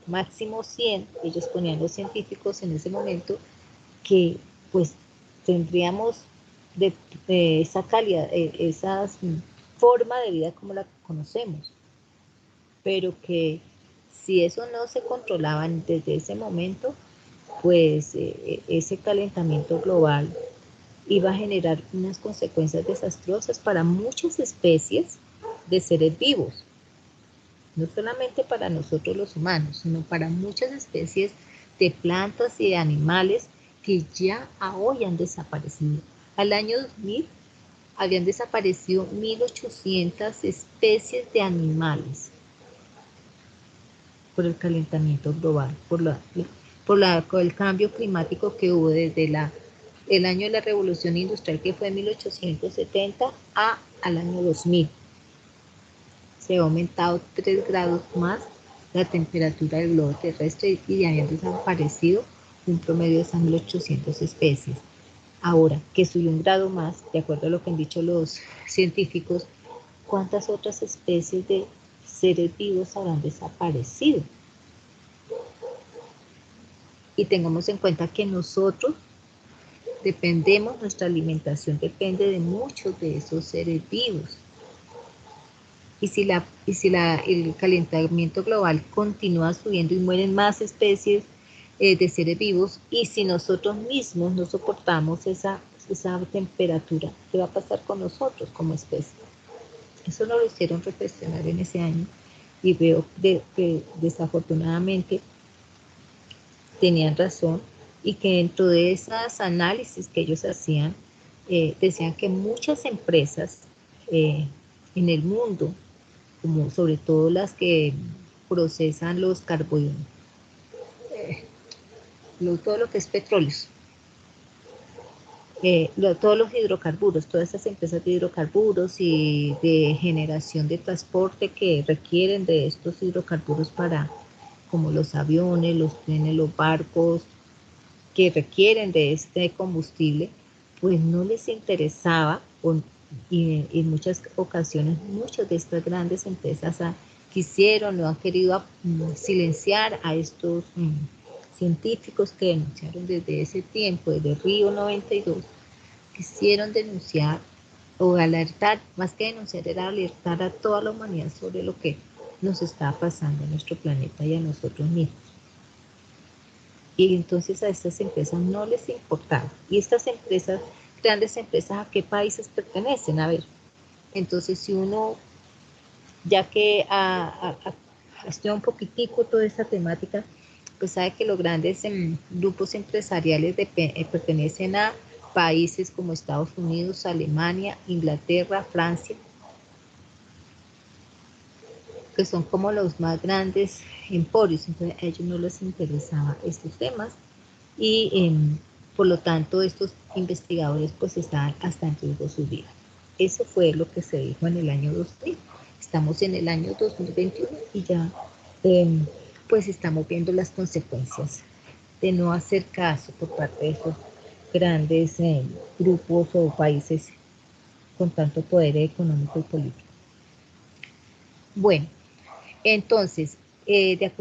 máximo 100, ellos ponían los científicos en ese momento, que pues tendríamos de esa calidad, esa forma de vida como la conocemos, pero que si eso no se controlaba desde ese momento, pues ese calentamiento global iba a generar unas consecuencias desastrosas para muchas especies de seres vivos, no solamente para nosotros los humanos, sino para muchas especies de plantas y de animales que ya hoy han desaparecido. Al año 2000 habían desaparecido 1.800 especies de animales por el calentamiento global, por el cambio climático que hubo desde el año de la Revolución Industrial, que fue 1870, al año 2000. Se ha aumentado 3 grados más la temperatura del globo terrestre y habían desaparecido un promedio de esas 1.800 especies. Ahora, que subió 1 grado más, de acuerdo a lo que han dicho los científicos, ¿cuántas otras especies de seres vivos habrán desaparecido? Y tengamos en cuenta que nosotros dependemos, nuestra alimentación depende de muchos de esos seres vivos. Y si el calentamiento global continúa subiendo y mueren más especies de seres vivos, y si nosotros mismos no soportamos esa temperatura, ¿qué va a pasar con nosotros como especie? Eso no lo hicieron reflexionar en ese año, y veo que desafortunadamente tenían razón, y que dentro de esos análisis que ellos hacían, decían que muchas empresas en el mundo, como sobre todo las que procesan los carbohidratos, todo lo que es petróleo, todos los hidrocarburos, todas esas empresas de hidrocarburos y de generación de transporte que requieren de estos hidrocarburos para, como los aviones, los trenes, los barcos, que requieren de este combustible, pues no les interesaba, y en muchas ocasiones muchas de estas grandes empresas quisieron o han querido silenciar a estos científicos que denunciaron desde ese tiempo, desde Río 92, quisieron denunciar o alertar, más que denunciar era alertar a toda la humanidad sobre lo que nos está pasando a nuestro planeta y a nosotros mismos. Y entonces a estas empresas no les importaba. Y estas empresas, grandes empresas, ¿a qué países pertenecen? A ver, entonces si uno, ya que estudia un poquitico toda esta temática, pues sabe que los grandes grupos empresariales pertenecen a países como Estados Unidos, Alemania, Inglaterra, Francia, que son como los más grandes emporios. Entonces a ellos no les interesaban estos temas, y por lo tanto estos investigadores pues estaban hasta en riesgo de su vida. Eso fue lo que se dijo en el año 2000. Estamos en el año 2021 y ya pues estamos viendo las consecuencias de no hacer caso por parte de estos grandes grupos o países con tanto poder económico y político. Bueno, entonces,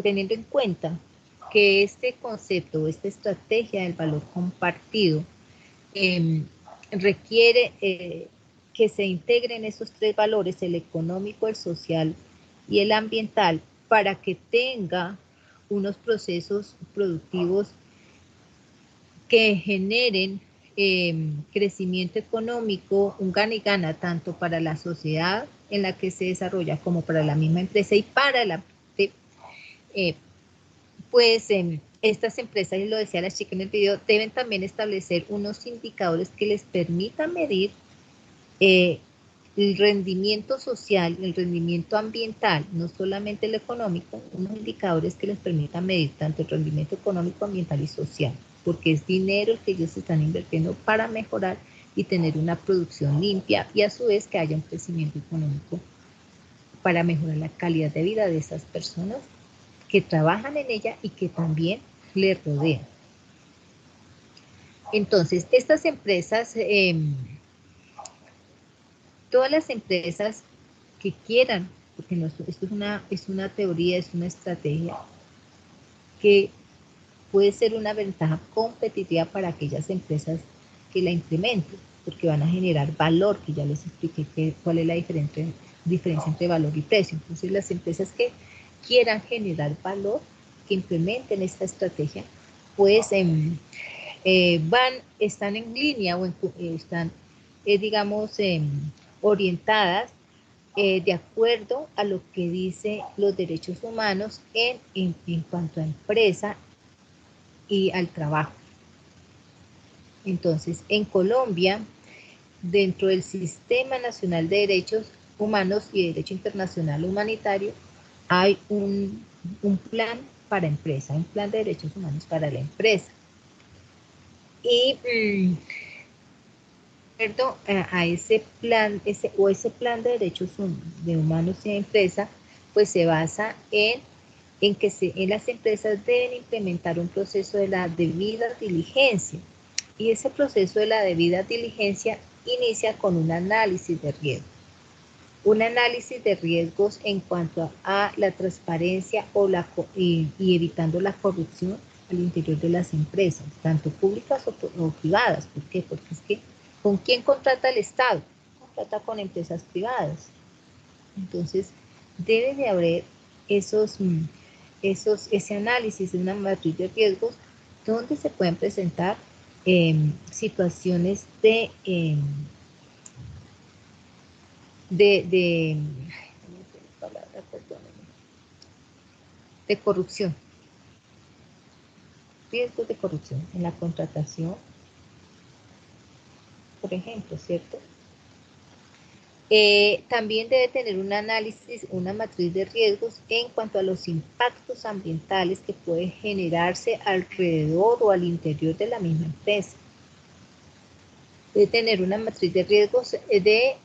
teniendo en cuenta que este concepto, esta estrategia del valor compartido requiere que se integren esos 3 valores, el económico, el social y el ambiental, para que tenga unos procesos productivos que generen crecimiento económico, un gana y gana, tanto para la sociedad en la que se desarrolla como para la misma empresa y para la pues estas empresas, y lo decía la chica en el video, deben también establecer unos indicadores que les permitan medir el rendimiento social, el rendimiento ambiental, no solamente el económico, unos indicadores que les permitan medir tanto el rendimiento económico, ambiental y social, porque es dinero el que ellos están invirtiendo para mejorar y tener una producción limpia, y a su vez que haya un crecimiento económico para mejorar la calidad de vida de esas personas que trabajan en ella y que también le rodean. Entonces, estas empresas, todas las empresas que quieran, porque no, esto es una teoría, es una estrategia que puede ser una ventaja competitiva para aquellas empresas que la implementen, porque van a generar valor, que ya les expliqué cuál es la diferencia entre valor y precio. Entonces, las empresas que quieran generar valor, que implementen esta estrategia, pues están en línea o están, digamos, orientadas de acuerdo a lo que dice los derechos humanos en cuanto a empresa y al trabajo. Entonces, en Colombia, dentro del Sistema Nacional de Derechos Humanos y Derecho Internacional Humanitario, hay un plan para empresa, un plan de derechos humanos para la empresa. Y a ese plan, ese plan de derechos humanos y de empresa, pues se basa en que las empresas deben implementar un proceso de la debida diligencia. Y ese proceso de la debida diligencia inicia con un análisis de riesgo. Un análisis de riesgos en cuanto a la transparencia y evitando la corrupción al interior de las empresas, tanto públicas o privadas. ¿Por qué? Porque es que ¿con quién contrata el Estado? Contrata con empresas privadas. Entonces, debe de haber ese análisis de una matriz de riesgos donde se pueden presentar situaciones de corrupción, riesgos de corrupción en la contratación, por ejemplo, ¿cierto? También debe tener un análisis, una matriz de riesgos en cuanto a los impactos ambientales que pueden generarse alrededor o al interior de la misma empresa. Debe tener una matriz de riesgos de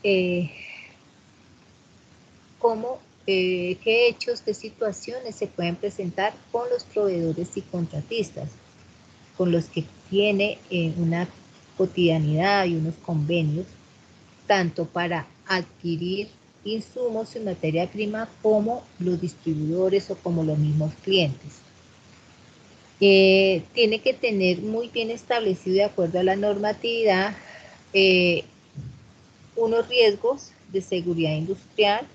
qué hechos, qué situaciones se pueden presentar con los proveedores y contratistas, con los que tiene una cotidianidad y unos convenios, tanto para adquirir insumos y materia prima como los distribuidores o como los mismos clientes. Tiene que tener muy bien establecido, de acuerdo a la normatividad, unos riesgos de seguridad industrial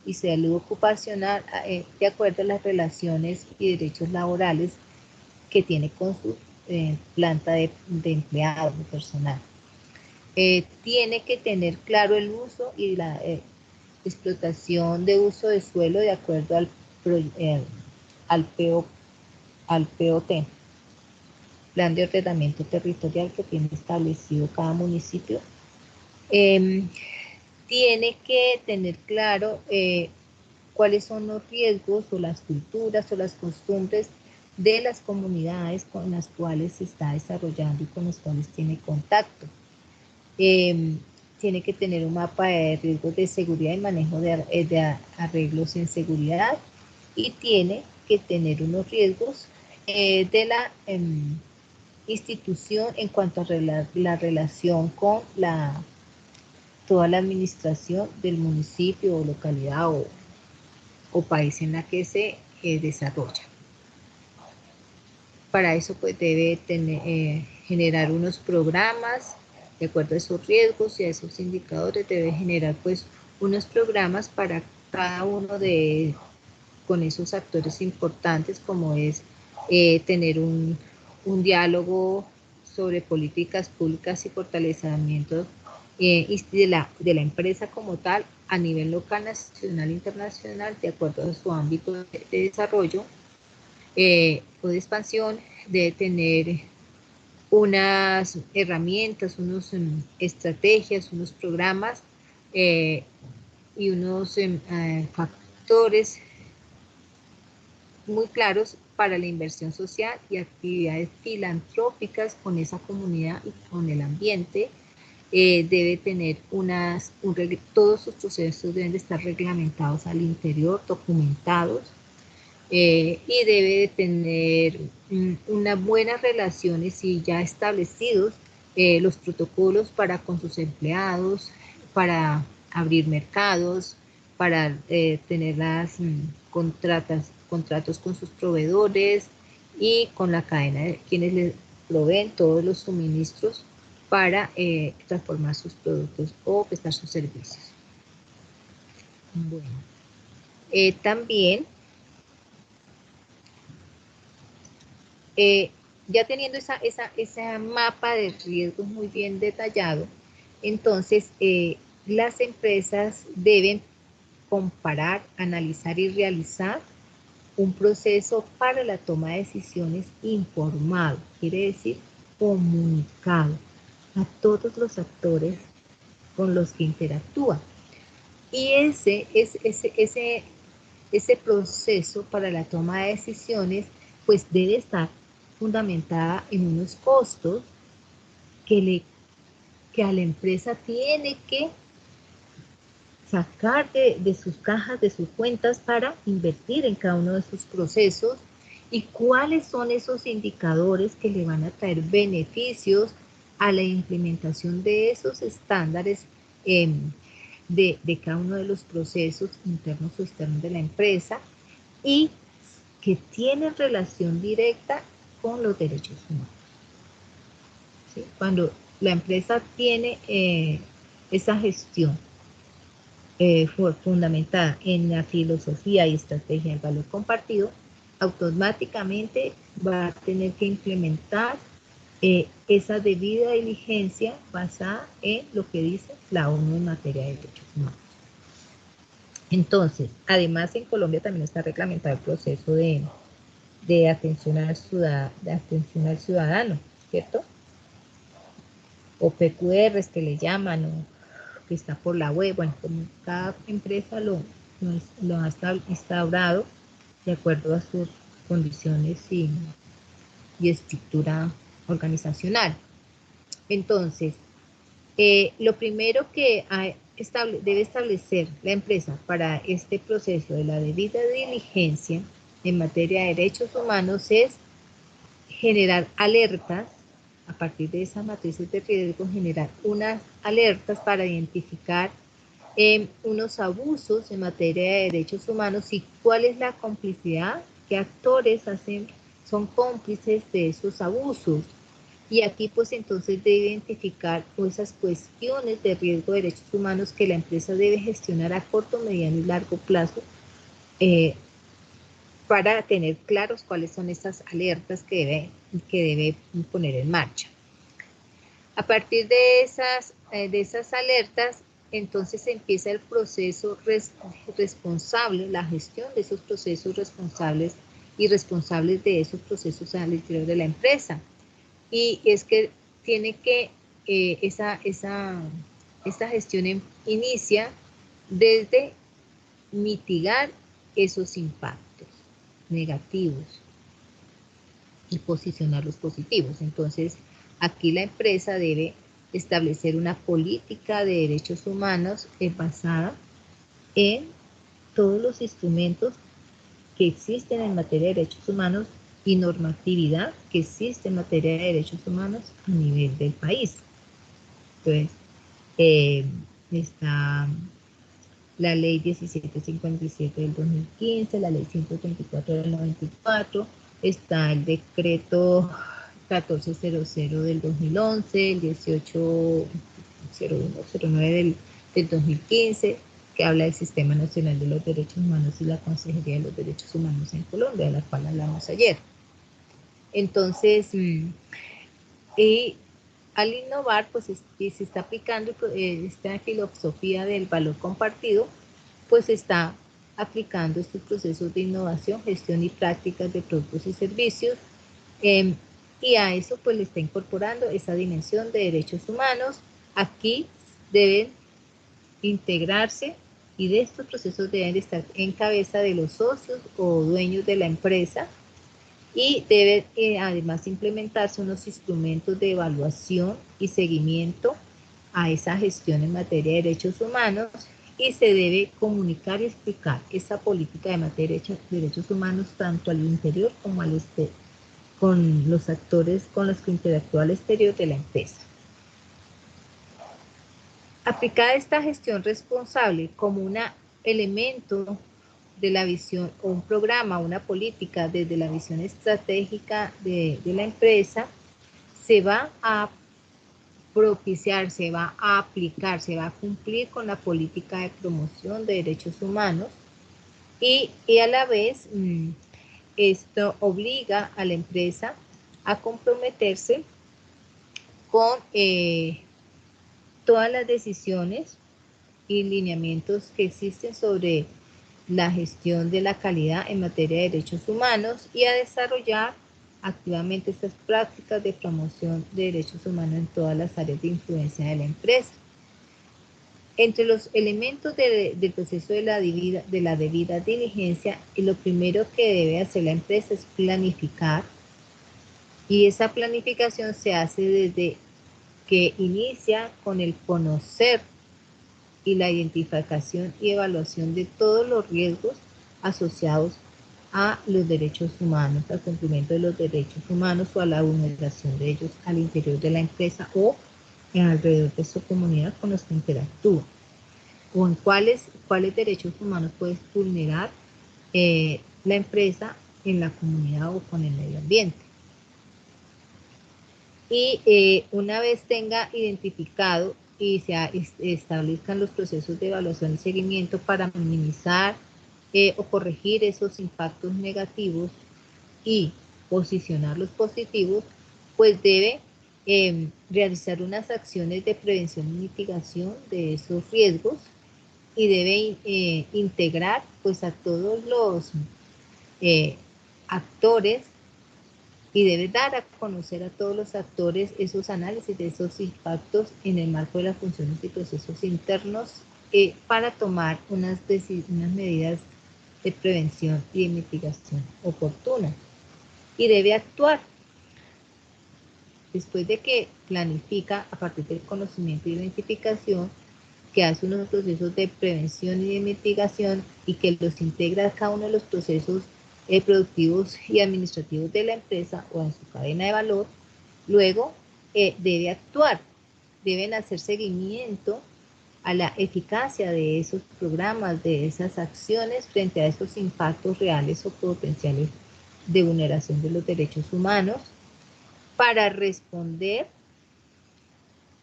y salud ocupacional de acuerdo a las relaciones y derechos laborales que tiene con su planta de empleados, de personal. Tiene que tener claro el uso y la explotación de uso de suelo de acuerdo al POT, Plan de Ordenamiento Territorial que tiene establecido cada municipio. Tiene que tener claro cuáles son los riesgos o las culturas o las costumbres de las comunidades con las cuales se está desarrollando y con las cuales tiene contacto. Tiene que tener un mapa de riesgos de seguridad y manejo de arreglos en seguridad, y tiene que tener unos riesgos de la institución en cuanto a la relación con toda la administración del municipio o localidad o país en la que se desarrolla. Para eso pues debe generar unos programas de acuerdo a esos riesgos y a esos indicadores. Debe generar pues unos programas para cada uno con esos actores importantes, como es tener un diálogo sobre políticas públicas y fortalecimiento de la empresa como tal a nivel local, nacional e internacional, de acuerdo a su ámbito de desarrollo o de expansión. Debe tener unas herramientas, unas estrategias, unos programas y unos factores muy claros para la inversión social y actividades filantrópicas con esa comunidad y con el ambiente. Debe tener todos sus procesos deben de estar reglamentados al interior, documentados. y debe de tener unas buenas relaciones y ya establecidos los protocolos para con sus empleados, para abrir mercados, para tener las contratos con sus proveedores y con la cadena de quienes les proveen todos los suministros para transformar sus productos o prestar sus servicios. Bueno, también, ya teniendo esa mapa de riesgos muy bien detallado, entonces las empresas deben comparar, analizar y realizar un proceso para la toma de decisiones informado, quiere decir comunicado a todos los actores con los que interactúa. Y ese proceso para la toma de decisiones pues debe estar fundamentada en unos costos que a la empresa tiene que sacar de sus cajas, de sus cuentas para invertir en cada uno de sus procesos y cuáles son esos indicadores que le van a traer beneficios a la implementación de esos estándares de cada uno de los procesos internos o externos de la empresa y que tienen relación directa con los derechos humanos. ¿Sí? Cuando la empresa tiene esa gestión fundamentada en la filosofía y estrategia del valor compartido, automáticamente va a tener que implementar esa debida diligencia basada en lo que dice la ONU en materia de derechos humanos. Entonces, además en Colombia también está reglamentado el proceso de atención al ciudadano, ¿cierto? O PQRs que le llaman, o que está por la web, bueno, como cada empresa lo ha instaurado de acuerdo a sus condiciones y estructura organizacional. Entonces, lo primero que debe establecer la empresa para este proceso de la debida diligencia en materia de derechos humanos es generar alertas, a partir de esas matrices de riesgo, generar unas alertas para identificar unos abusos en materia de derechos humanos y cuál es la complicidad, qué actores son cómplices de esos abusos. Y aquí pues entonces debe identificar esas cuestiones de riesgo de derechos humanos que la empresa debe gestionar a corto, mediano y largo plazo para tener claros cuáles son estas alertas que debe poner en marcha. A partir de esas alertas, entonces empieza el proceso responsable, la gestión de esos procesos responsables y responsables de esos procesos al interior de la empresa. Y es que tiene que, esta gestión inicia desde mitigar esos impactos negativos y posicionar los positivos. Entonces, aquí la empresa debe establecer una política de derechos humanos basada en todos los instrumentos que existen en materia de derechos humanos y normatividad que existe en materia de derechos humanos a nivel del país. Entonces, está la ley 1757 del 2015, la ley 134 del 94, está el decreto 1400 del 2011, el 180109 del 2015, que habla del Sistema Nacional de los Derechos Humanos y la Consejería de los Derechos Humanos en Colombia, de la cual hablamos ayer. Entonces, y al innovar, pues se está aplicando esta filosofía del valor compartido, pues está aplicando estos procesos de innovación, gestión y prácticas de productos y servicios, y a eso pues le está incorporando esa dimensión de derechos humanos. Aquí deben integrarse y de estos procesos deben estar en cabeza de los socios o dueños de la empresa y deben además implementarse unos instrumentos de evaluación y seguimiento a esa gestión en materia de derechos humanos y se debe comunicar y explicar esa política de materia de derechos humanos tanto al interior como al exterior, con los actores con los que interactúa al exterior de la empresa. Aplicada esta gestión responsable como un elemento de la visión o un programa, una política desde la visión estratégica de la empresa, se va a propiciar, se va a aplicar, se va a cumplir con la política de promoción de derechos humanos y a la vez esto obliga a la empresa a comprometerse con todas las decisiones y lineamientos que existen sobre la gestión de la calidad en materia de derechos humanos y a desarrollar activamente estas prácticas de promoción de derechos humanos en todas las áreas de influencia de la empresa. Entre los elementos del proceso de la debida diligencia, lo primero que debe hacer la empresa es planificar, y esa planificación se hace desde que inicia con el conocer y la identificación y evaluación de todos los riesgos asociados a los derechos humanos, al cumplimiento de los derechos humanos o a la vulneración de ellos al interior de la empresa o alrededor de su comunidad con los que interactúa, o en cuáles derechos humanos puede vulnerar la empresa en la comunidad o con el medio ambiente. Y una vez tenga identificado y se establezcan los procesos de evaluación y seguimiento para minimizar o corregir esos impactos negativos y posicionar los positivos, pues debe realizar unas acciones de prevención y mitigación de esos riesgos y debe integrar pues a todos los actores y debe dar a conocer a todos los actores esos análisis de esos impactos en el marco de las funciones y procesos internos para tomar unas medidas de prevención y de mitigación oportunas. Y debe actuar después de que planifica a partir del conocimiento y identificación, que hace unos procesos de prevención y de mitigación y que los integra a cada uno de los procesos productivos y administrativos de la empresa o en su cadena de valor. Luego debe actuar, deben hacer seguimiento a la eficacia de esos programas, de esas acciones frente a esos impactos reales o potenciales de vulneración de los derechos humanos para responder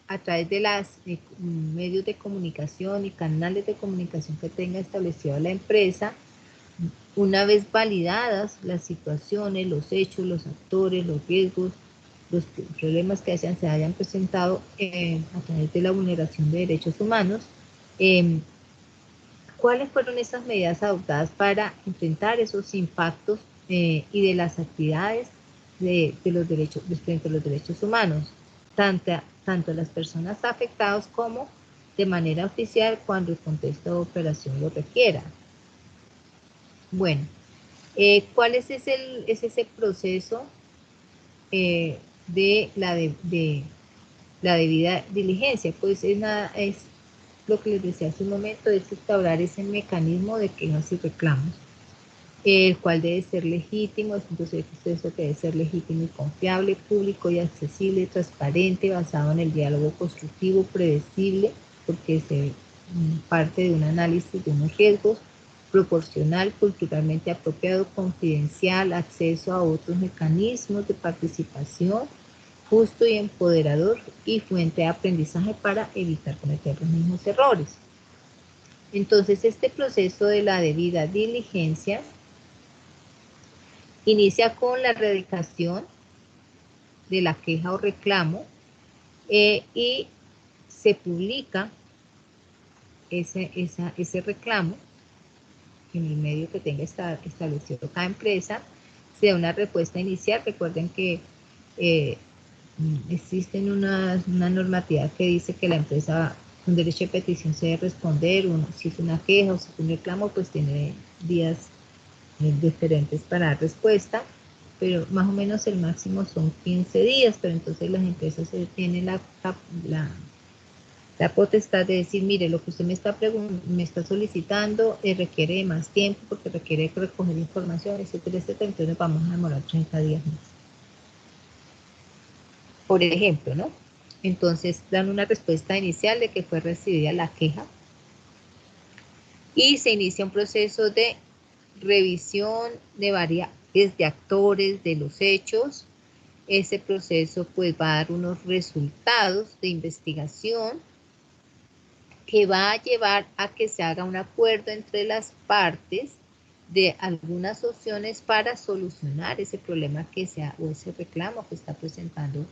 a través de los medios de comunicación y canales de comunicación que tenga establecido la empresa. Una vez validadas las situaciones, los hechos, los actores, los riesgos, los problemas que se hayan presentado a través de la vulneración de derechos humanos, ¿cuáles fueron esas medidas adoptadas para enfrentar esos impactos y de las actividades de los derechos, frente a los derechos humanos, tanto a las personas afectadas como de manera oficial cuando el contexto de operación lo requiera? Bueno, ¿cuál es ese proceso de la debida diligencia? Pues es lo que les decía hace un momento, es instaurar ese mecanismo de quejas y reclamos, el cual debe ser legítimo, es un proceso que debe ser legítimo y confiable, público y accesible, transparente, basado en el diálogo constructivo, predecible, porque se parte de un análisis de unos riesgos, proporcional, culturalmente apropiado, confidencial, acceso a otros mecanismos de participación, justo y empoderador y fuente de aprendizaje para evitar cometer los mismos errores. Entonces, este proceso de la debida diligencia inicia con la erradicación de la queja o reclamo y se publica ese reclamo en el medio que tenga establecido cada empresa. Se da una respuesta inicial. Recuerden que existen una normativa que dice que la empresa con derecho de petición se debe responder, si es una queja o si es un reclamo, pues tiene días diferentes para dar respuesta, pero más o menos el máximo son 15 días, pero entonces las empresas tienen La potestad de decir, mire, lo que usted me está solicitando requiere de más tiempo porque requiere recoger información, etcétera, etcétera, entonces nos vamos a demorar 30 días más. Por ejemplo, ¿no? Entonces dan una respuesta inicial de que fue recibida la queja y se inicia un proceso de revisión de variables de actores de los hechos. Ese proceso pues va a dar unos resultados de investigación que va a llevar a que se haga un acuerdo entre las partes de algunas opciones para solucionar ese problema que sea o ese reclamo que está presentando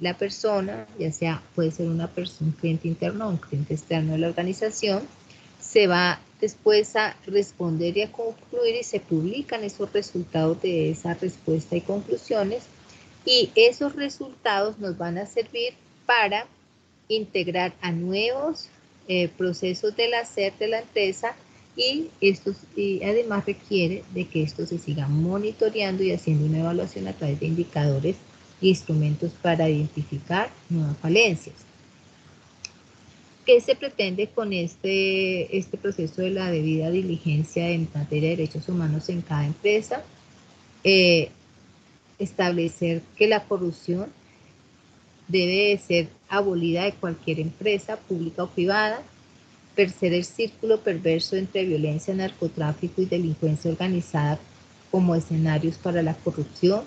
la persona, ya sea puede ser una persona, un cliente interno o un cliente externo de la organización. Se va después a responder y a concluir y se publican esos resultados de esa respuesta y conclusiones, y esos resultados nos van a servir para integrar a nuevos procesos del hacer de la empresa, y además requiere de que esto se siga monitoreando y haciendo una evaluación a través de indicadores e instrumentos para identificar nuevas falencias. ¿Qué se pretende con este proceso de la debida diligencia en materia de derechos humanos en cada empresa? Establecer que la corrupción debe de ser abolida de cualquier empresa pública o privada, vencer el círculo perverso entre violencia, narcotráfico y delincuencia organizada como escenarios para la corrupción,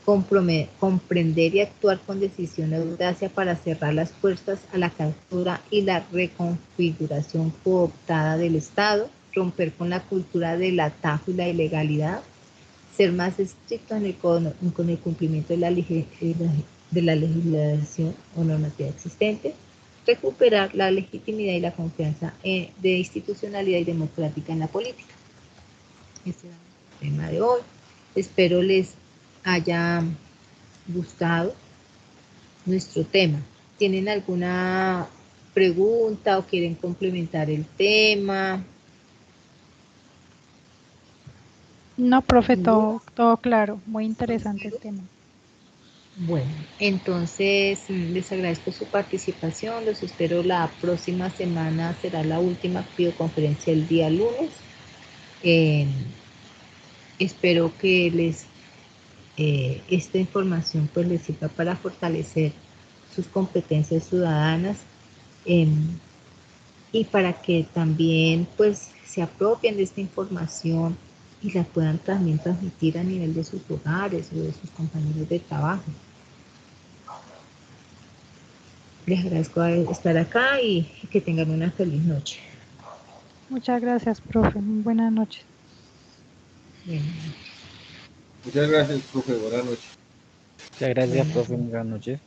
comprender y actuar con decisión y audacia para cerrar las puertas a la captura y la reconfiguración cooptada del Estado, romper con la cultura del atajo y la ilegalidad, ser más estricto con el cumplimiento de la legislación o normativa existente, recuperar la legitimidad y la confianza de institucionalidad y democrática en la política. Este es el tema de hoy. Espero les haya gustado nuestro tema. ¿Tienen alguna pregunta o quieren complementar el tema? No, profe, todo claro, muy interesante el tema. Bueno, entonces les agradezco su participación, los espero la próxima semana, será la última videoconferencia el día lunes. Espero que esta información pues les sirva para fortalecer sus competencias ciudadanas, y para que también pues se apropien de esta información y la puedan también transmitir a nivel de sus hogares o de sus compañeros de trabajo. Les agradezco estar acá y que tengan una feliz noche. Muchas gracias, profe. Buenas noches. Bien. Muchas gracias, profe. Buenas noches. Muchas gracias, Buenas profe. noches. Buenas noches.